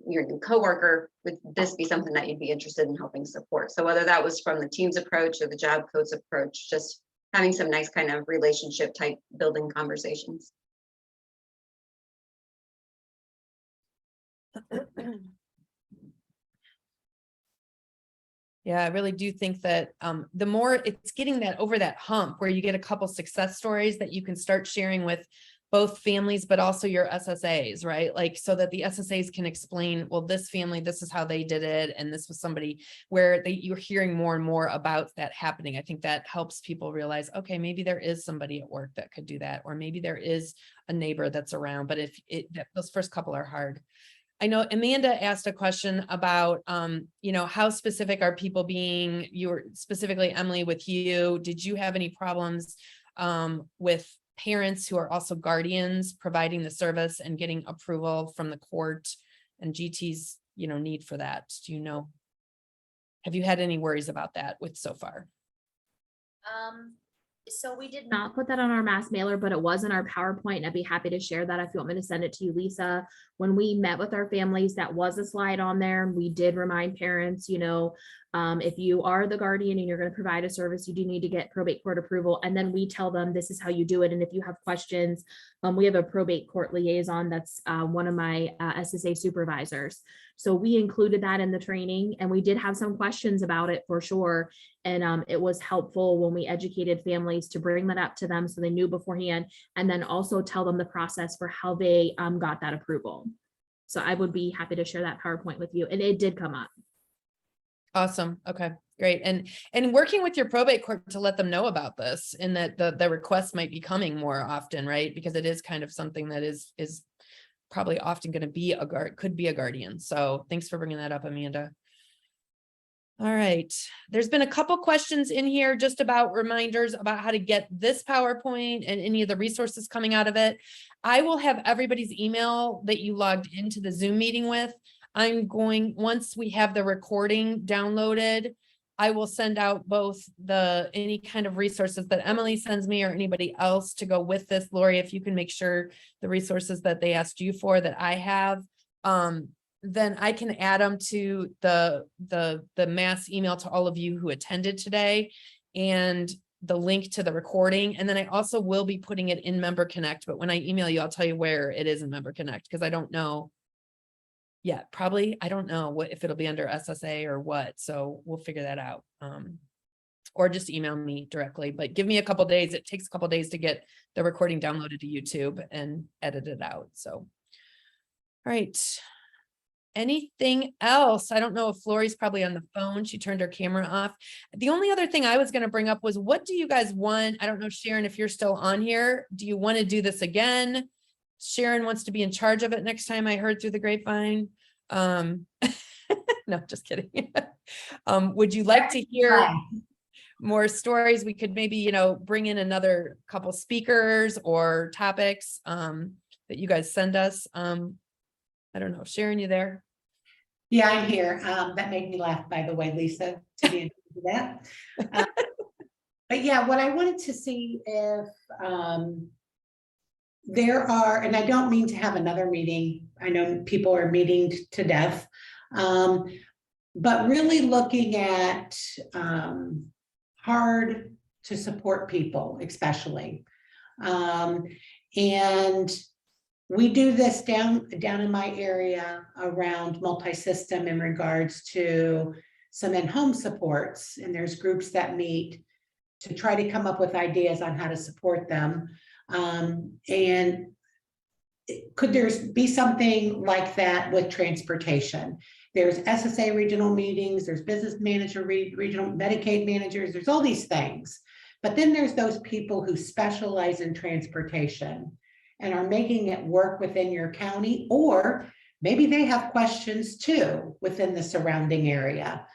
your new coworker. Would this be something that you'd be interested in helping support? So whether that was from the team's approach or the job coach approach, just having some nice kind of relationship type building conversations. Yeah, I really do think that the more it's getting that over that hump where you get a couple success stories that you can start sharing with both families, but also your SSAs, right? Like, so that the SSAs can explain, well, this family, this is how they did it. And this was somebody where you're hearing more and more about that happening. I think that helps people realize, okay, maybe there is somebody at work that could do that, or maybe there is a neighbor that's around, but those first couple are hard. I know Amanda asked a question about, you know, how specific are people being, you were specifically Emily with you, did you have any problems with parents who are also guardians providing the service and getting approval from the court and GT's, you know, need for that? Do you know, have you had any worries about that with so far? So we did not put that on our mass mailer, but it was in our PowerPoint, and I'd be happy to share that if you want me to send it to you, Lisa. When we met with our families, that was a slide on there. We did remind parents, you know, if you are the guardian and you're going to provide a service, you do need to get probate court approval. And then we tell them this is how you do it. And if you have questions, we have a probate court liaison that's one of my SSA supervisors. So we included that in the training, and we did have some questions about it for sure. And it was helpful when we educated families to bring that up to them so they knew beforehand, and then also tell them the process for how they got that approval. So I would be happy to share that PowerPoint with you. And it did come up. Awesome. Okay, great. And working with your probate court to let them know about this, and that the requests might be coming more often, right? Because it is kind of something that is probably often going to be could be a guardian. So thanks for bringing that up, Amanda. All right. There's been a couple questions in here just about reminders about how to get this PowerPoint and any of the resources coming out of it. I will have everybody's email that you logged into the Zoom meeting with. Once we have the recording downloaded, I will send out both any kind of resources that Emily sends me or anybody else to go with this. Lori, if you can make sure the resources that they asked you for that I have, then I can add them to the mass email to all of you who attended today, and the link to the recording. And then I also will be putting it in Member Connect, but when I email you, I'll tell you where it is in Member Connect, because I don't know yet. Probably, I don't know if it'll be under SSA or what. So we'll figure that out. Or just email me directly, but give me a couple days. It takes a couple days to get the recording downloaded to YouTube and edited out. So, all right. Anything else? I don't know if Lori's probably on the phone. She turned her camera off. The only other thing I was going to bring up was, what do you guys want? I don't know, Sharon, if you're still on here, do you want to do this again? Sharon wants to be in charge of it next time, I heard through the grapevine. No, just kidding. Would you like to hear Right. more stories? We could maybe, bring in another couple speakers or topics that you guys send us. I don't know, Sharon, you there? Yeah, I'm here. That made me laugh, by the way, Lisa, to be into that. But yeah, what I wanted to see if there are, and I don't mean to have another meeting. I know people are meeting to death. But really looking at hard to support people, especially. And we do this down in my area around multi-system in regards to some in-home supports, and there's groups that meet to try to come up with ideas on how to support them. And could there be something like that with transportation? There's SSA regional meetings, there's business manager, regional Medicaid managers, there's all these things. But then there's those people who specialize in transportation and are making it work within your county, or maybe they have questions too within the surrounding area.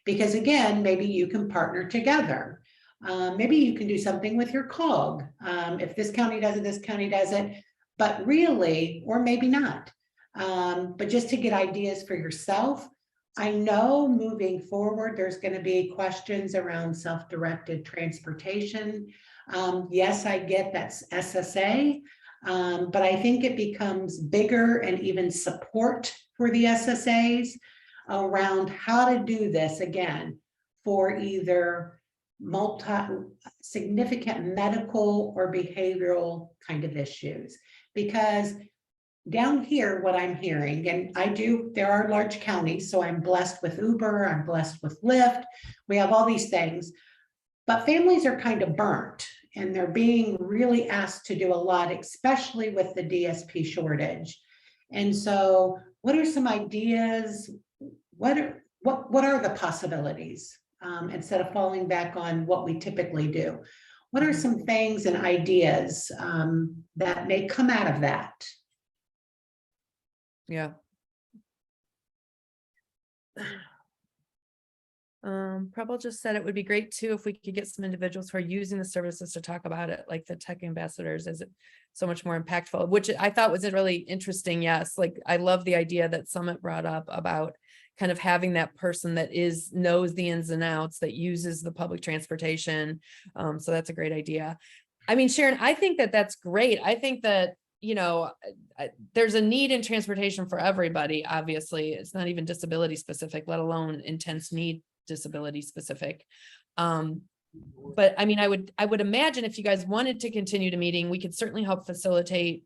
Because again, maybe you can partner together. Maybe you can do something with your COG. If this county does it, this county does it, but really, or maybe not. But just to get ideas for yourself. I know moving forward, there's going to be questions around self-directed transportation. Yes, I get that's SSA, but I think it becomes bigger and even support for the SSAs around how to do this again for either significant medical or behavioral kind of issues. Because down here, what I'm hearing, and there are large counties, so I'm blessed with Uber, I'm blessed with Lyft, we have all these things, but families are kind of burnt and they're being really asked to do a lot, especially with the DSP shortage. And so what are some ideas? What are the possibilities instead of falling back on what we typically do? What are some things and ideas that may come out of that? Yeah. Prabal just said it would be great too if we could get some individuals who are using the services to talk about it, like the tech ambassadors, as it so much more impactful, which I thought was really interesting. Yes, like I love the idea that Summit brought up about kind of having that person that knows the ins and outs, that uses the public transportation. So that's a great idea. I mean, Sharon, I think that that's great. I think that, there's a need in transportation for everybody. Obviously, it's not even disability specific, let alone intense need disability specific. But I mean, I would imagine if you guys wanted to continue to meeting, we could certainly help facilitate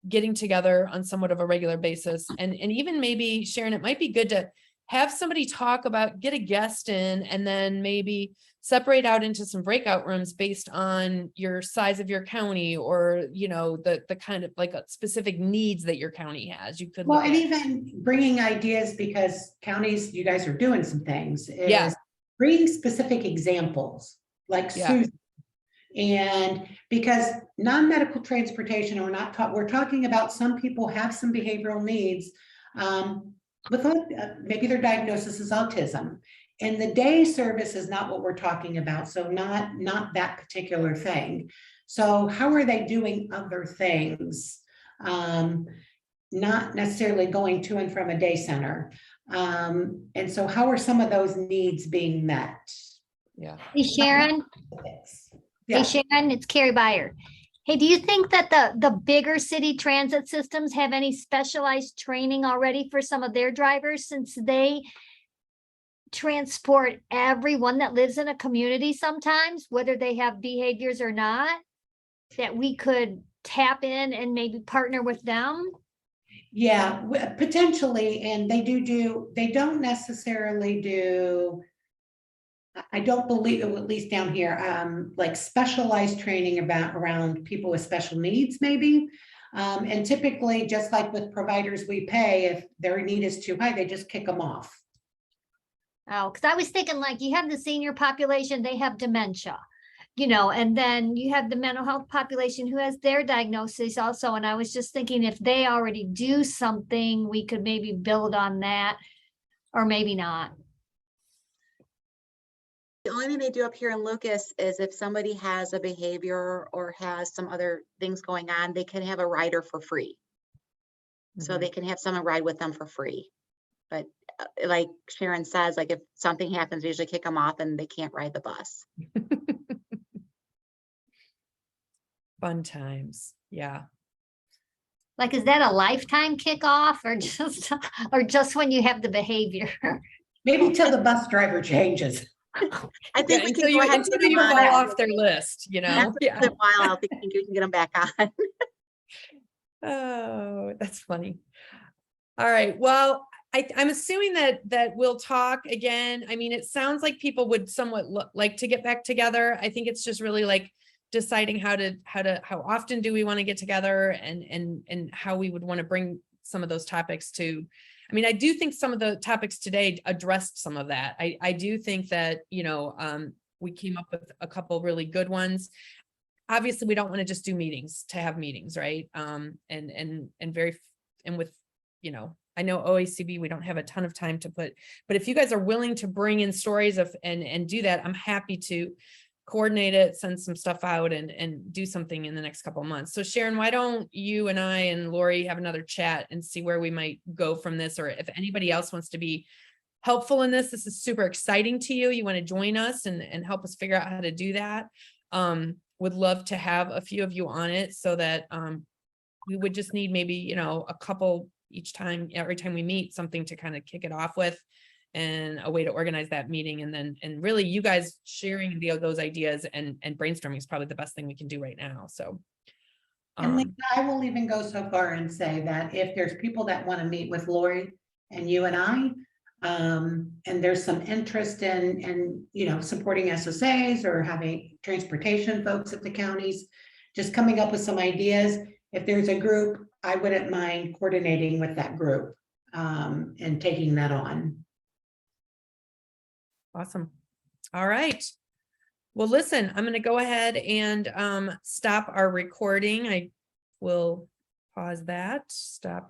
getting together on somewhat of a regular basis. And even maybe, Sharon, it might be good to have somebody talk about, get a guest in, and then maybe separate out into some breakout rooms based on your size of your county, or, the kind of like specific needs that your county has. You could and even bringing ideas, because counties, you guys are doing some things, is bringing specific examples like Susan. And because non-medical transportation, we're talking about some people have some behavioral needs, maybe their diagnosis is autism, and the day service is not what we're talking about. So not that particular thing. So how are they doing other things? Not necessarily going to and from a day center. And so how are some of those needs being met? Yeah. Hey, Sharon. Yeah. Hey, Sharon, it's Carrie Beyer. Hey, do you think that the bigger city transit systems have any specialized training already for some of their drivers, since they transport everyone that lives in a community sometimes, whether they have behaviors or not, that we could tap in and maybe partner with them? Yeah, potentially. And they don't necessarily do, I don't believe, at least down here, like specialized training around people with special needs, maybe. And typically, just like with providers we pay, if their need is too high, they just kick them off. Oh, because I was thinking, like, you have the senior population, they have dementia, and then you have the mental health population who has their diagnosis also. And I was just thinking, if they already do something, we could maybe build on that, or maybe not. The only thing they do up here in Lucas is if somebody has a behavior or has some other things going on, they can have a rider for free. So they can have someone ride with them for free. But like Sharon says, like if something happens, we usually kick them off and they can't ride the bus. Fun times. Yeah. Like, is that a lifetime kickoff or just when you have the behavior? Maybe till the bus driver changes. I think we until can you, go ahead and until get you them on fall it. off their list, you know? After Yeah. a while, I think we can get them back on. Oh, that's funny. All right. Well, I'm assuming that we'll talk again. I mean, it sounds like people would somewhat like to get back together. I think it's just really like deciding how often do we want to get together and how we would want to bring some of those topics to. I mean, I do think some of the topics today addressed some of that. I do think that, we came up with a couple really good ones. Obviously, we don't want to just do meetings to have meetings, right? And with, I know OACB, we don't have a ton of time to put, but if you guys are willing to bring in stories and do that, I'm happy to coordinate it, send some stuff out and do something in the next couple of months. So Sharon, why don't you and I and Lori have another chat and see where we might go from this, or if anybody else wants to be helpful in this is super exciting to you. You want to join us and help us figure out how to do that. Would love to have a few of you on it so that we would just need maybe, a couple each time, every time we meet, something to kind of kick it off with and a way to organize that meeting. And really you guys sharing those ideas and brainstorming is probably the best thing we can do right now. So. And Lisa, I will even go so far and say that if there's people that want to meet with Lori and you and I, and there's some interest in supporting SSAs or having transportation folks at the counties, just coming up with some ideas. If there's a group, I wouldn't mind coordinating with that group and taking that on. Awesome. All right. Well, listen, I'm going to go ahead and stop our recording. I will pause that, stop